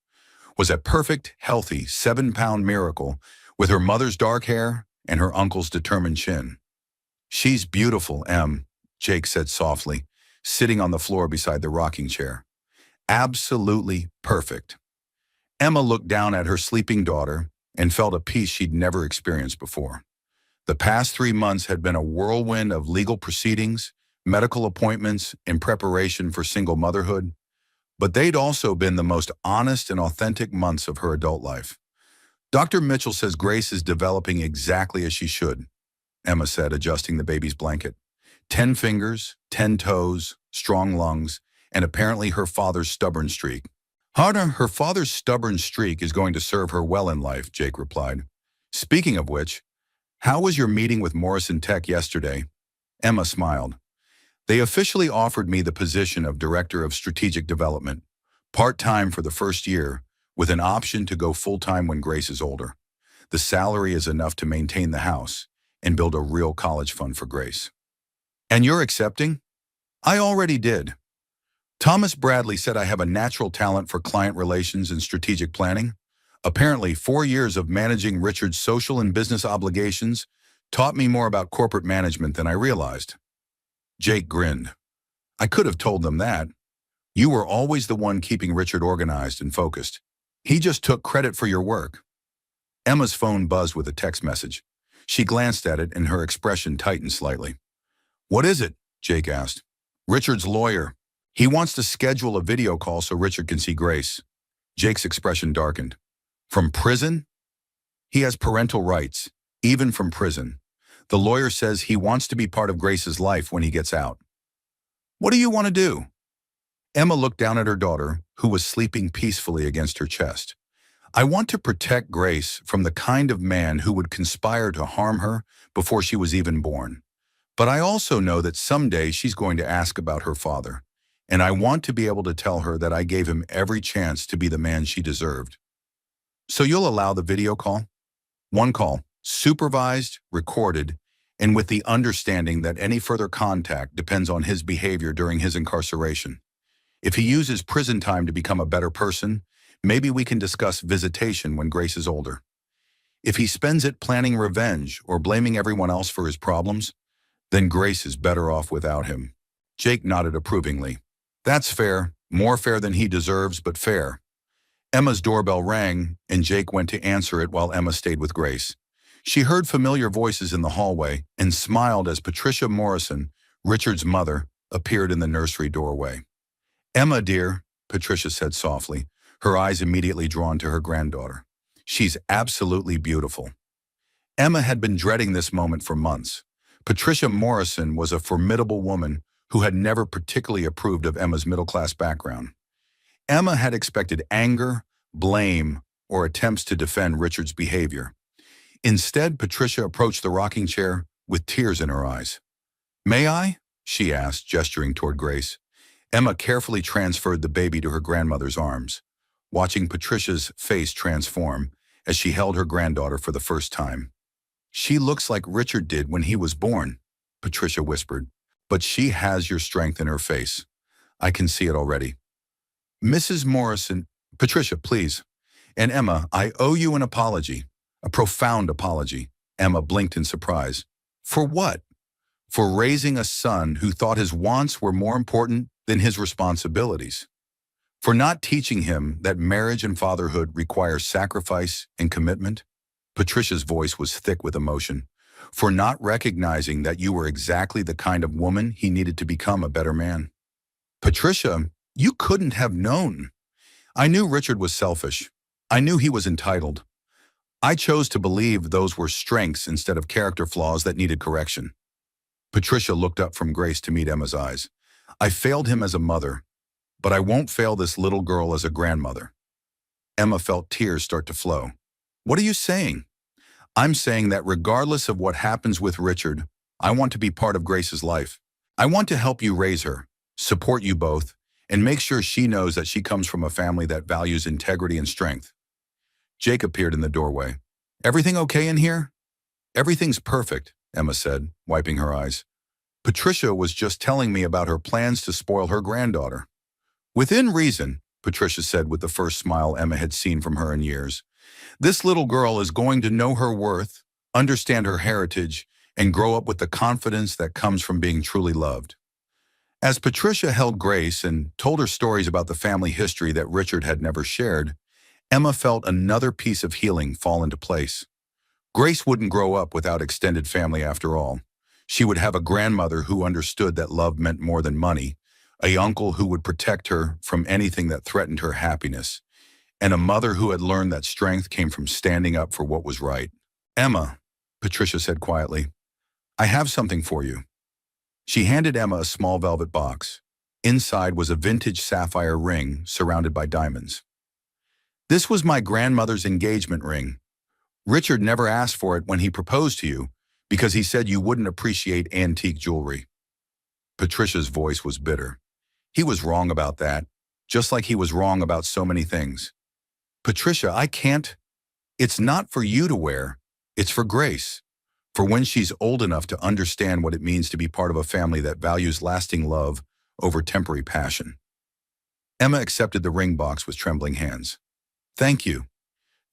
Speaker 1: was a perfect, healthy 7-pound miracle with her mother's dark hair and her uncle's determined chin. She's beautiful, Em, Jake said softly, sitting on the floor beside the rocking chair. Absolutely perfect. Emma looked down at her sleeping daughter and felt a peace she'd never experienced before. The past 3 months had been a whirlwind of legal proceedings, medical appointments, and preparation for single motherhood, but they'd also been the most honest and authentic months of her adult life. Dr. Mitchell says Grace is developing exactly as she should, Emma said, adjusting the baby's blanket. 10 fingers, 10 toes, strong lungs, and apparently her father's stubborn streak. Her father's stubborn streak is going to serve her well in life, Jake replied. Speaking of which, how was your meeting with Morrison Tech yesterday? Emma smiled. They officially offered me the position of Director of Strategic Development, part-time for the first year, with an option to go full-time when Grace is older. The salary is enough to maintain the house and build a real college fund for Grace. And you're accepting? I already did. Thomas Bradley said I have a natural talent for client relations and strategic planning. Apparently, 4 years of managing Richard's social and business obligations taught me more about corporate management than I realized. Jake grinned. I could have told them that. You were always the one keeping Richard organized and focused. He just took credit for your work. Emma's phone buzzed with a text message. She glanced at it and her expression tightened slightly. What is it? Jake asked. Richard's lawyer. He wants to schedule a video call so Richard can see Grace. Jake's expression darkened. From prison? He has parental rights, even from prison. The lawyer says he wants to be part of Grace's life when he gets out. What do you want to do? Emma looked down at her daughter, who was sleeping peacefully against her chest. I want to protect Grace from the kind of man who would conspire to harm her before she was even born. But I also know that someday she's going to ask about her father. And I want to be able to tell her that I gave him every chance to be the man she deserved. So you'll allow the video call? One call, supervised, recorded, and with the understanding that any further contact depends on his behavior during his incarceration. If he uses prison time to become a better person, maybe we can discuss visitation when Grace is older. If he spends it planning revenge or blaming everyone else for his problems, Then Grace is better off without him. Jake nodded approvingly. That's fair, more fair than he deserves, but fair. Emma's doorbell rang, and Jake went to answer it while Emma stayed with Grace. She heard familiar voices in the hallway and smiled as Patricia Morrison, Richard's mother, appeared in the nursery doorway. Emma, dear, Patricia said softly, her eyes immediately drawn to her granddaughter. She's absolutely beautiful. Emma had been dreading this moment for months. Patricia Morrison was a formidable woman who had never particularly approved of Emma's middle-class background. Emma had expected anger, blame, or attempts to defend Richard's behavior. Instead, Patricia approached the rocking chair with tears in her eyes. "May I?" she asked, gesturing toward Grace. Emma carefully transferred the baby to her grandmother's arms, watching Patricia's face transform as she held her granddaughter for the first time. "She looks like Richard did when he was born," Patricia whispered, "but she has your strength in her face. I can see it already." "Mrs. Morrison," "Patricia, please." "And Emma, I owe you an apology. A profound apology." Emma blinked in surprise. "For what?" "For raising a son who thought his wants were more important than his responsibilities. For not teaching him that marriage and fatherhood require sacrifice and commitment." Patricia's voice was thick with emotion. "For not recognizing that you were exactly the kind of woman he needed to become a better man." "Patricia, you couldn't have known. I knew Richard was selfish. I knew he was entitled. I chose to believe those were strengths instead of character flaws that needed correction." Patricia looked up from Grace to meet Emma's eyes. "I failed him as a mother, but I won't fail this little girl as a grandmother." Emma felt tears start to flow. "What are you saying?" "I'm saying that regardless of what happens with Richard, I want to be part of Grace's life. I want to help you raise her, support you both, and make sure she knows that she comes from a family that values integrity and strength." Jake appeared in the doorway. "Everything okay in here?" "Everything's perfect," Emma said, wiping her eyes. "Patricia was just telling me about her plans to spoil her granddaughter." "Within reason," Patricia said with the first smile Emma had seen from her in years. "This little girl is going to know her worth, understand her heritage, and grow up with the confidence that comes from being truly loved." As Patricia held Grace and told her stories about the family history that Richard had never shared, Emma felt another piece of healing fall into place. Grace wouldn't grow up without extended family after all. She would have a grandmother who understood that love meant more than money, a uncle who would protect her from anything that threatened her happiness, and a mother who had learned that strength came from standing up for what was right. "Emma," Patricia said quietly, "I have something for you." She handed Emma a small velvet box. Inside was a vintage sapphire ring surrounded by diamonds. "This was my grandmother's engagement ring. Richard never asked for it when he proposed to you because he said you wouldn't appreciate antique jewelry." Patricia's voice was bitter. "He was wrong about that, just like he was wrong about so many things." "Patricia, I can't. It's not for you to wear. It's for Grace. For when she's old enough to understand what it means to be part of a family that values lasting love over temporary passion." Emma accepted the ring box with trembling hands. "Thank you.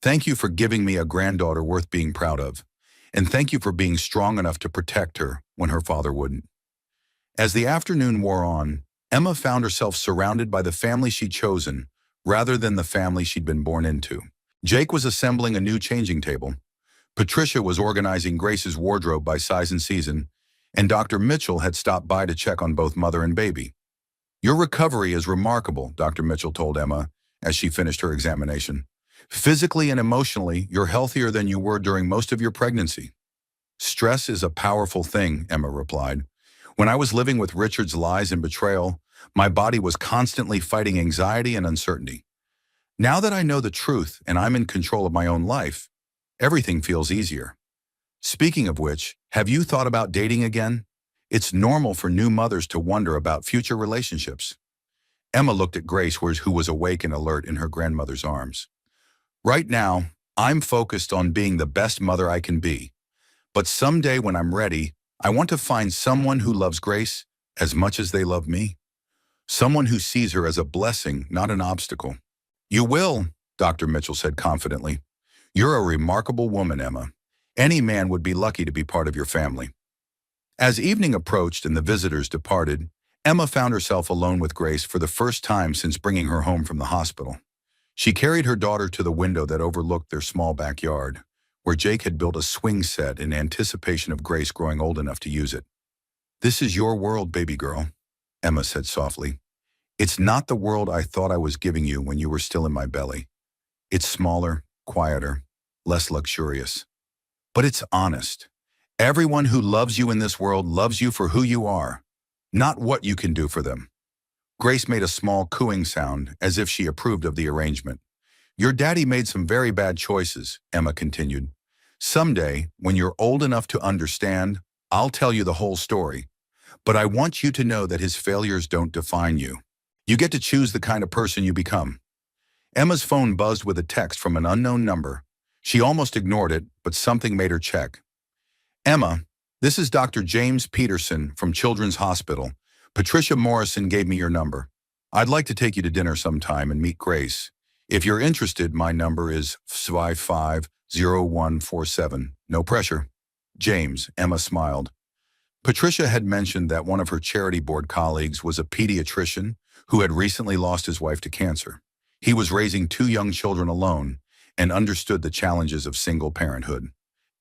Speaker 1: Thank you for giving me a granddaughter worth being proud of. And thank you for being strong enough to protect her when her father wouldn't." As the afternoon wore on, Emma found herself surrounded by the family she'd chosen rather than the family she'd been born into. Jake was assembling a new changing table. Patricia was organizing Grace's wardrobe by size and season, and Dr. Mitchell had stopped by to check on both mother and baby. "Your recovery is remarkable," Dr. Mitchell told Emma as she finished her examination. "Physically and emotionally, you're healthier than you were during most of your pregnancy." "Stress is a powerful thing," Emma replied. "When I was living with Richard's lies and betrayal, my body was constantly fighting anxiety and uncertainty. Now that I know the truth and I'm in control of my own life, everything feels easier." "Speaking of which, have you thought about dating again? It's normal for new mothers to wonder about future relationships." Emma looked at Grace, who was awake and alert in her grandmother's arms. "Right now, I'm focused on being the best mother I can be. But someday when I'm ready, I want to find someone who loves Grace as much as they love me. Someone who sees her as a blessing, not an obstacle." "You will," Dr. Mitchell said confidently. "You're a remarkable woman, Emma. Any man would be lucky to be part of your family." As evening approached and the visitors departed, Emma found herself alone with Grace for the first time since bringing her home from the hospital. She carried her daughter to the window that overlooked their small backyard, where Jake had built a swing set in anticipation of Grace growing old enough to use it. "This is your world, baby girl," Emma said softly. "It's not the world I thought I was giving you when you were still in my belly. It's smaller, quieter, less luxurious. But it's honest. Everyone who loves you in this world loves you for who you are, not what you can do for them." Grace made a small cooing sound, as if she approved of the arrangement. "Your daddy made some very bad choices," Emma continued. "Someday, when you're old enough to understand, I'll tell you the whole story. But I want you to know that his failures don't define you. You get to choose the kind of person you become." Emma's phone buzzed with a text from an unknown number. She almost ignored it, but something made her check. "Emma, this is Dr. James Peterson from Children's Hospital. Patricia Morrison gave me your number. I'd like to take you to dinner sometime and meet Grace. If you're interested, my number is 550147. No pressure." "James," Emma smiled. Patricia had mentioned that one of her charity board colleagues was a pediatrician who had recently lost his wife to cancer. He was raising two young children alone and understood the challenges of single parenthood.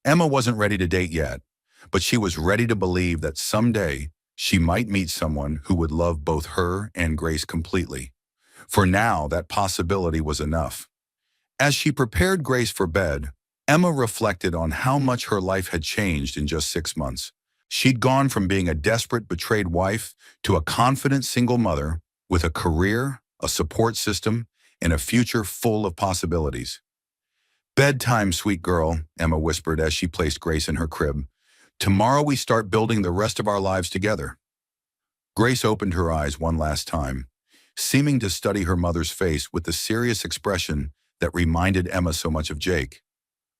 Speaker 1: Emma wasn't ready to date yet, but she was ready to believe that someday she might meet someone who would love both her and Grace completely. For now, that possibility was enough. As she prepared Grace for bed, Emma reflected on how much her life had changed in just 6 months. She'd gone from being a desperate, betrayed wife to a confident single mother with a career, a support system, and a future full of possibilities. "Bedtime, sweet girl," Emma whispered as she placed Grace in her crib. "Tomorrow we start building the rest of our lives together." Grace opened her eyes one last time, seeming to study her mother's face with the serious expression that reminded Emma so much of Jake.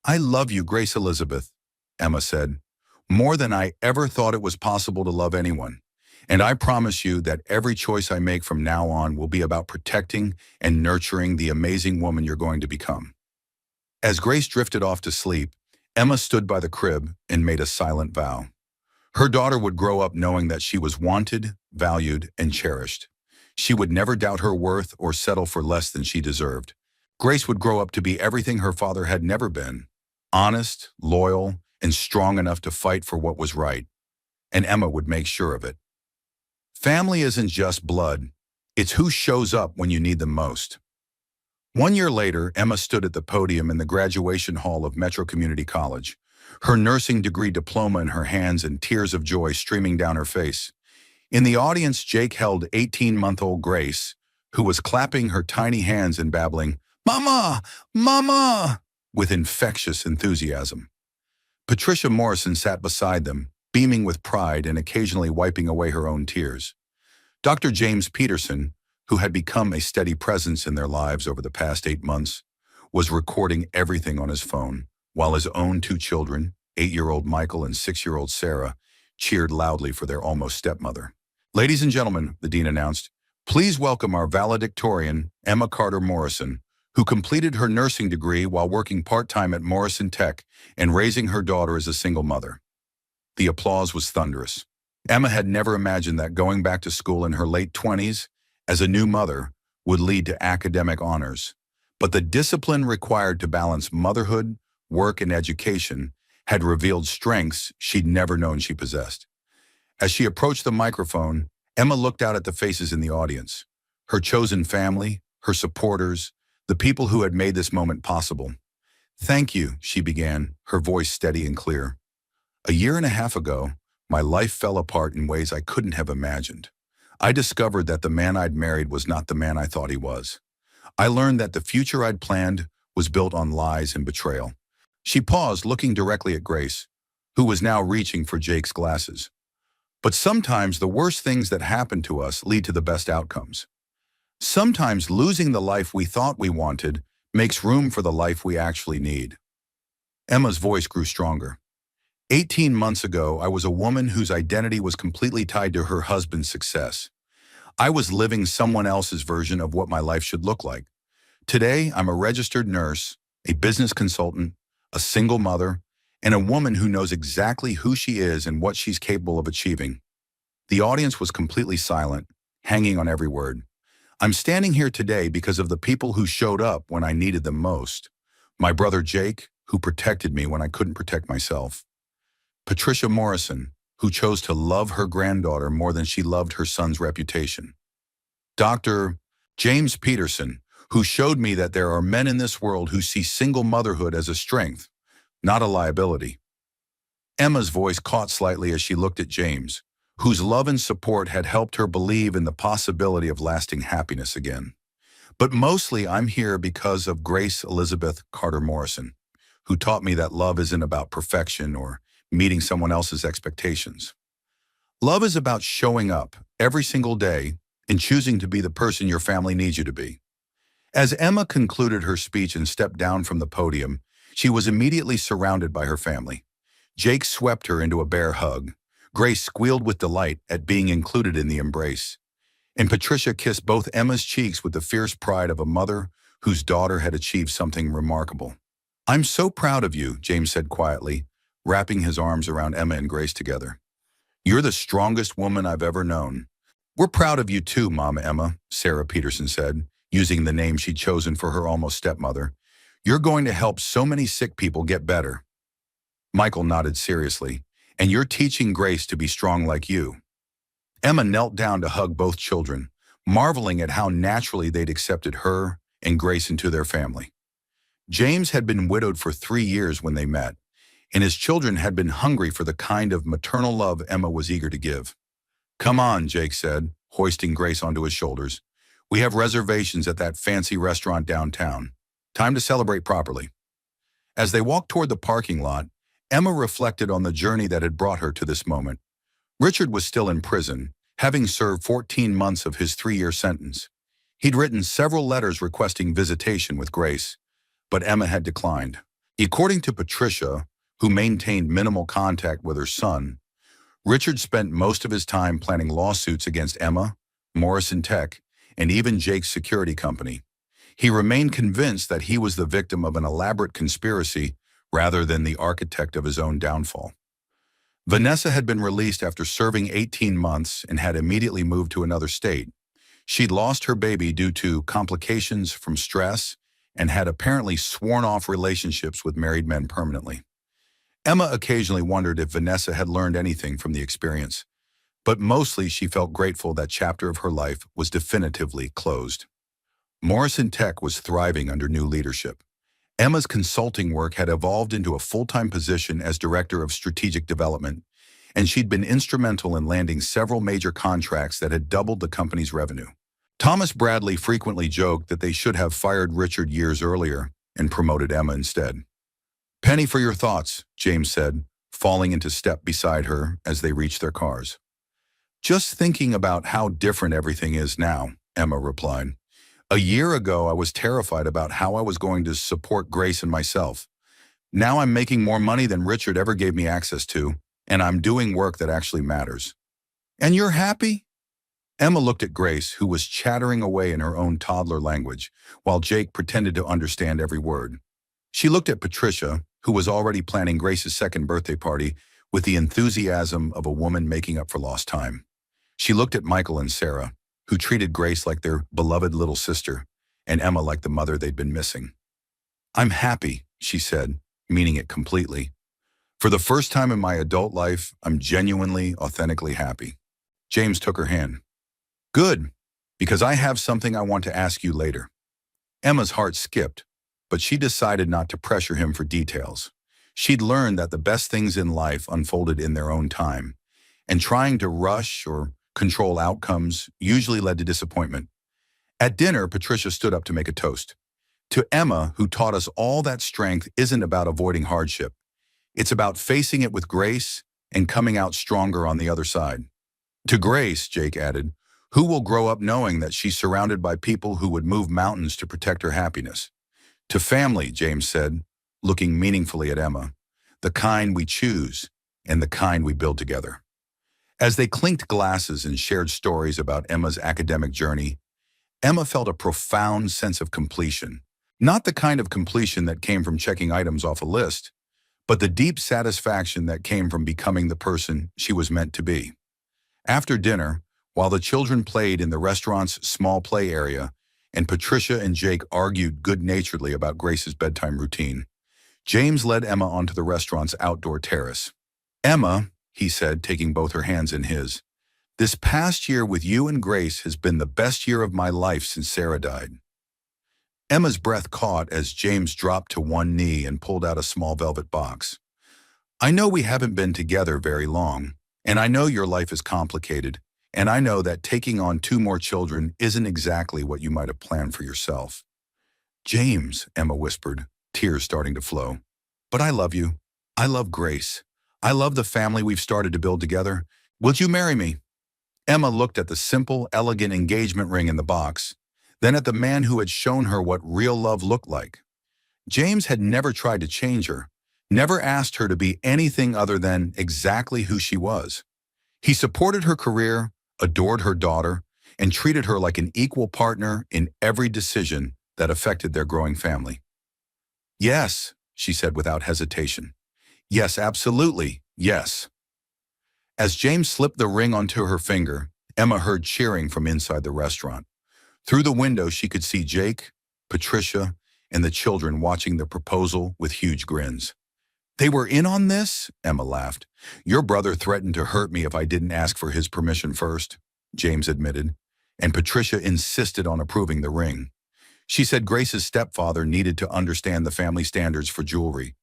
Speaker 1: "I love you, Grace Elizabeth," Emma said, "more than I ever thought it was possible to love anyone. And I promise you that every choice I make from now on will be about protecting and nurturing the amazing woman you're going to become." As Grace drifted off to sleep, Emma stood by the crib and made a silent vow. Her daughter would grow up knowing that she was wanted, valued, and cherished. She would never doubt her worth or settle for less than she deserved. Grace would grow up to be everything her father had never been: honest, loyal, and strong enough to fight for what was right. And Emma would make sure of it. Family isn't just blood. It's who shows up when you need them most. 1 year later, Emma stood at the podium in the graduation hall of Metro Community College, her nursing degree diploma in her hands and tears of joy streaming down her face. In the audience, Jake held 18-month-old Grace, who was clapping her tiny hands and babbling, "Mama! Mama!" with infectious enthusiasm. Patricia Morrison sat beside them, beaming with pride and occasionally wiping away her own tears. Dr. James Peterson, who had become a steady presence in their lives over the past 8 months, was recording everything on his phone, while his own two children, 8-year-old Michael and 6-year-old Sarah, cheered loudly for their almost stepmother. "Ladies and gentlemen," the dean announced, "please welcome our valedictorian, Emma Carter Morrison, who completed her nursing degree while working part-time at Morrison Tech and raising her daughter as a single mother." The applause was thunderous. Emma had never imagined that going back to school in her late 20s as a new mother would lead to academic honors. But the discipline required to balance motherhood, work, and education had revealed strengths she'd never known she possessed. As she approached the microphone, Emma looked out at the faces in the audience, her chosen family, her supporters, the people who had made this moment possible. "Thank you," she began, her voice steady and clear. "A year and a half ago, my life fell apart in ways I couldn't have imagined. I discovered that the man I'd married was not the man I thought he was. I learned that the future I'd planned was built on lies and betrayal." She paused, looking directly at Grace, who was now reaching for Jake's glasses. "But sometimes the worst things that happen to us lead to the best outcomes. Sometimes losing the life we thought we wanted makes room for the life we actually need." Emma's voice grew stronger. 18 months ago, I was a woman whose identity was completely tied to her husband's success. I was living someone else's version of what my life should look like. Today, I'm a registered nurse, a business consultant, a single mother, and a woman who knows exactly who she is and what she's capable of achieving. The audience was completely silent, hanging on every word. I'm standing here today because of the people who showed up when I needed them most. My brother Jake, who protected me when I couldn't protect myself. Patricia Morrison, who chose to love her granddaughter more than she loved her son's reputation. Dr. James Peterson, who showed me that there are men in this world who see single motherhood as a strength, not a liability. Emma's voice caught slightly as she looked at James, whose love and support had helped her believe in the possibility of lasting happiness again. But mostly I'm here because of Grace Elizabeth Carter Morrison, who taught me that love isn't about perfection or meeting someone else's expectations. Love is about showing up every single day and choosing to be the person your family needs you to be. As Emma concluded her speech and stepped down from the podium, she was immediately surrounded by her family. Jake swept her into a bear hug. Grace squealed with delight at being included in the embrace. And Patricia kissed both Emma's cheeks with the fierce pride of a mother whose daughter had achieved something remarkable. "I'm so proud of you," James said quietly, wrapping his arms around Emma and Grace together. "You're the strongest woman I've ever known." "We're proud of you too, Mama Emma," Sarah Peterson said, using the name she'd chosen for her almost stepmother. "You're going to help so many sick people get better." Michael nodded seriously. "And you're teaching Grace to be strong like you." Emma knelt down to hug both children, marveling at how naturally they'd accepted her and Grace into their family. James had been widowed for 3 years when they met, and his children had been hungry for the kind of maternal love Emma was eager to give. "Come on," Jake said, hoisting Grace onto his shoulders. "We have reservations at that fancy restaurant downtown. Time to celebrate properly." As they walked toward the parking lot, Emma reflected on the journey that had brought her to this moment. Richard was still in prison, having served 14 months of his 3-year sentence. He'd written several letters requesting visitation with Grace, but Emma had declined. According to Patricia, who maintained minimal contact with her son, Richard spent most of his time planning lawsuits against Emma, Morrison Tech, and even Jake's security company. He remained convinced that he was the victim of an elaborate conspiracy rather than the architect of his own downfall. Vanessa had been released after serving 18 months and had immediately moved to another state. She'd lost her baby due to complications from stress and had apparently sworn off relationships with married men permanently. Emma occasionally wondered if Vanessa had learned anything from the experience, but mostly she felt grateful that chapter of her life was definitively closed. Morrison Tech was thriving under new leadership. Emma's consulting work had evolved into a full-time position as Director of Strategic Development, and she'd been instrumental in landing several major contracts that had doubled the company's revenue. Thomas Bradley frequently joked that they should have fired Richard years earlier and promoted Emma instead. "Penny for your thoughts," James said, falling into step beside her as they reached their cars. "Just thinking about how different everything is now," Emma replied. "A year ago, I was terrified about how I was going to support Grace and myself. Now I'm making more money than Richard ever gave me access to, and I'm doing work that actually matters." "And you're happy?" Emma looked at Grace, who was chattering away in her own toddler language, while Jake pretended to understand every word. She looked at Patricia, who was already planning Grace's second birthday party with the enthusiasm of a woman making up for lost time. She looked at Michael and Sarah, who treated Grace like their beloved little sister, and Emma like the mother they'd been missing. "I'm happy," she said, meaning it completely. "For the first time in my adult life, I'm genuinely, authentically happy." James took her hand. "Good, because I have something I want to ask you later." Emma's heart skipped, but she decided not to pressure him for details. She'd learned that the best things in life unfolded in their own time, and trying to rush or control outcomes usually led to disappointment. At dinner, Patricia stood up to make a toast. "To Emma, who taught us all that strength isn't about avoiding hardship. It's about facing it with grace and coming out stronger on the other side." "To Grace," Jake added, "who will grow up knowing that she's surrounded by people who would move mountains to protect her happiness." "To family," James said, looking meaningfully at Emma, "the kind we choose and the kind we build together." As they clinked glasses and shared stories about Emma's academic journey, Emma felt a profound sense of completion. Not the kind of completion that came from checking items off a list, but the deep satisfaction that came from becoming the person she was meant to be. After dinner, while the children played in the restaurant's small play area, and Patricia and Jake argued good-naturedly about Grace's bedtime routine, James led Emma onto the restaurant's outdoor terrace. "Emma," he said, taking both her hands in his, "this past year with you and Grace has been the best year of my life since Sarah died." Emma's breath caught as James dropped to one knee and pulled out a small velvet box. "I know we haven't been together very long, and I know your life is complicated, and I know that taking on two more children isn't exactly what you might have planned for yourself." "James," Emma whispered, tears starting to flow. "But I love you. I love Grace. I love the family we've started to build together. Will you marry me?" Emma looked at the simple, elegant engagement ring in the box, then at the man who had shown her what real love looked like. James had never tried to change her, never asked her to be anything other than exactly who she was. He supported her career, adored her daughter, and treated her like an equal partner in every decision that affected their growing family. "Yes," she said without hesitation. "Yes, absolutely, yes." As James slipped the ring onto her finger, Emma heard cheering from inside the restaurant. Through the window, she could see Jake, Patricia, and the children watching the proposal with huge grins. "They were in on this?" Emma laughed. "Your brother threatened to hurt me if I didn't ask for his permission first," James admitted, and Patricia insisted on approving the ring. She said Grace's stepfather needed to understand the family standards for jewelry.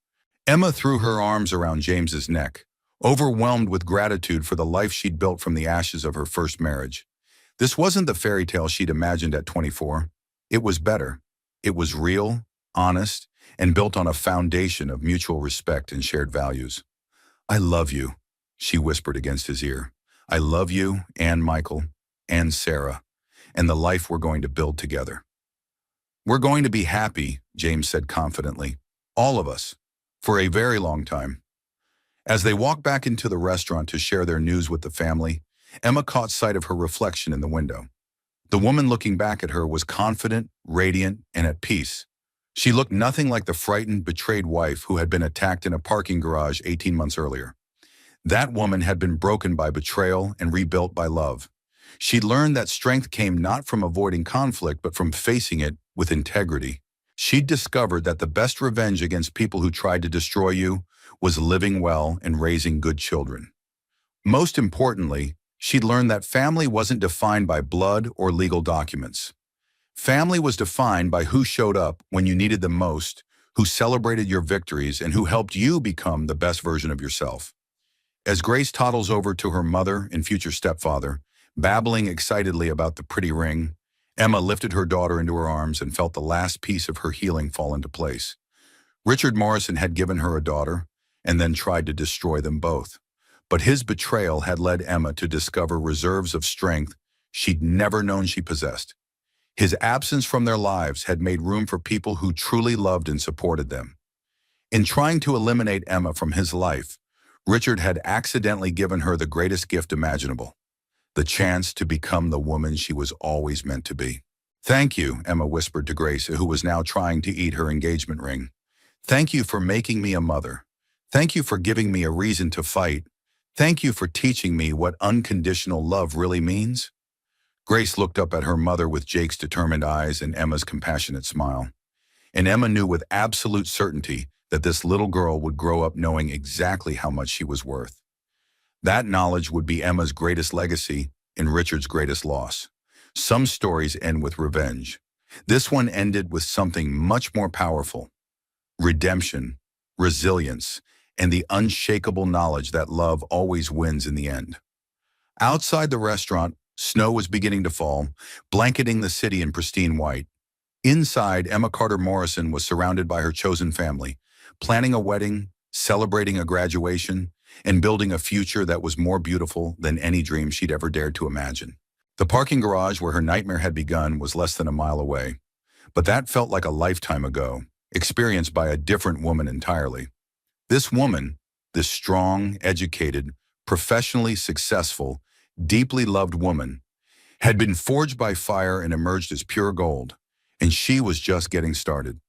Speaker 1: Emma threw her arms around James's neck, overwhelmed with gratitude for the life she'd built from the ashes of her first marriage. This wasn't the fairy tale she'd imagined at 24. It was better. It was real, honest, and built on a foundation of mutual respect and shared values. "I love you," she whispered against his ear. "I love you and Michael and Sarah and the life we're going to build together." "We're going to be happy," James said confidently. "All of us. For a very long time." As they walked back into the restaurant to share their news with the family, Emma caught sight of her reflection in the window. The woman looking back at her was confident, radiant, and at peace. She looked nothing like the frightened, betrayed wife who had been attacked in a parking garage 18 months earlier. That woman had been broken by betrayal and rebuilt by love. She'd learned that strength came not from avoiding conflict, but from facing it with integrity. She'd discovered that the best revenge against people who tried to destroy you was living well and raising good children. Most importantly, she'd learned that family wasn't defined by blood or legal documents. Family was defined by who showed up when you needed them most, who celebrated your victories, and who helped you become the best version of yourself. As Grace toddles over to her mother and future stepfather, babbling excitedly about the pretty ring, Emma lifted her daughter into her arms and felt the last piece of her healing fall into place. Richard Morrison had given her a daughter and then tried to destroy them both. But his betrayal had led Emma to discover reserves of strength she'd never known she possessed. His absence from their lives had made room for people who truly loved and supported them. In trying to eliminate Emma from his life, Richard had accidentally given her the greatest gift imaginable, the chance to become the woman she was always meant to be. "Thank you," Emma whispered to Grace, who was now trying to eat her engagement ring. "Thank you for making me a mother. Thank you for giving me a reason to fight. Thank you for teaching me what unconditional love really means." Grace looked up at her mother with Jake's determined eyes and Emma's compassionate smile. And Emma knew with absolute certainty that this little girl would grow up knowing exactly how much she was worth. That knowledge would be Emma's greatest legacy and Richard's greatest loss. Some stories end with revenge. This one ended with something much more powerful: redemption, resilience, and the unshakable knowledge that love always wins in the end. Outside the restaurant, snow was beginning to fall, blanketing the city in pristine white. Inside, Emma Carter Morrison was surrounded by her chosen family, planning a wedding, celebrating a graduation, and building a future that was more beautiful than any dream she'd ever dared to imagine. The parking garage where her nightmare had begun was less than a mile away, but that felt like a lifetime ago, experienced by a different woman entirely. This woman, this strong, educated, professionally successful, deeply loved woman, had been forged by fire and emerged as pure gold, and she was just getting started.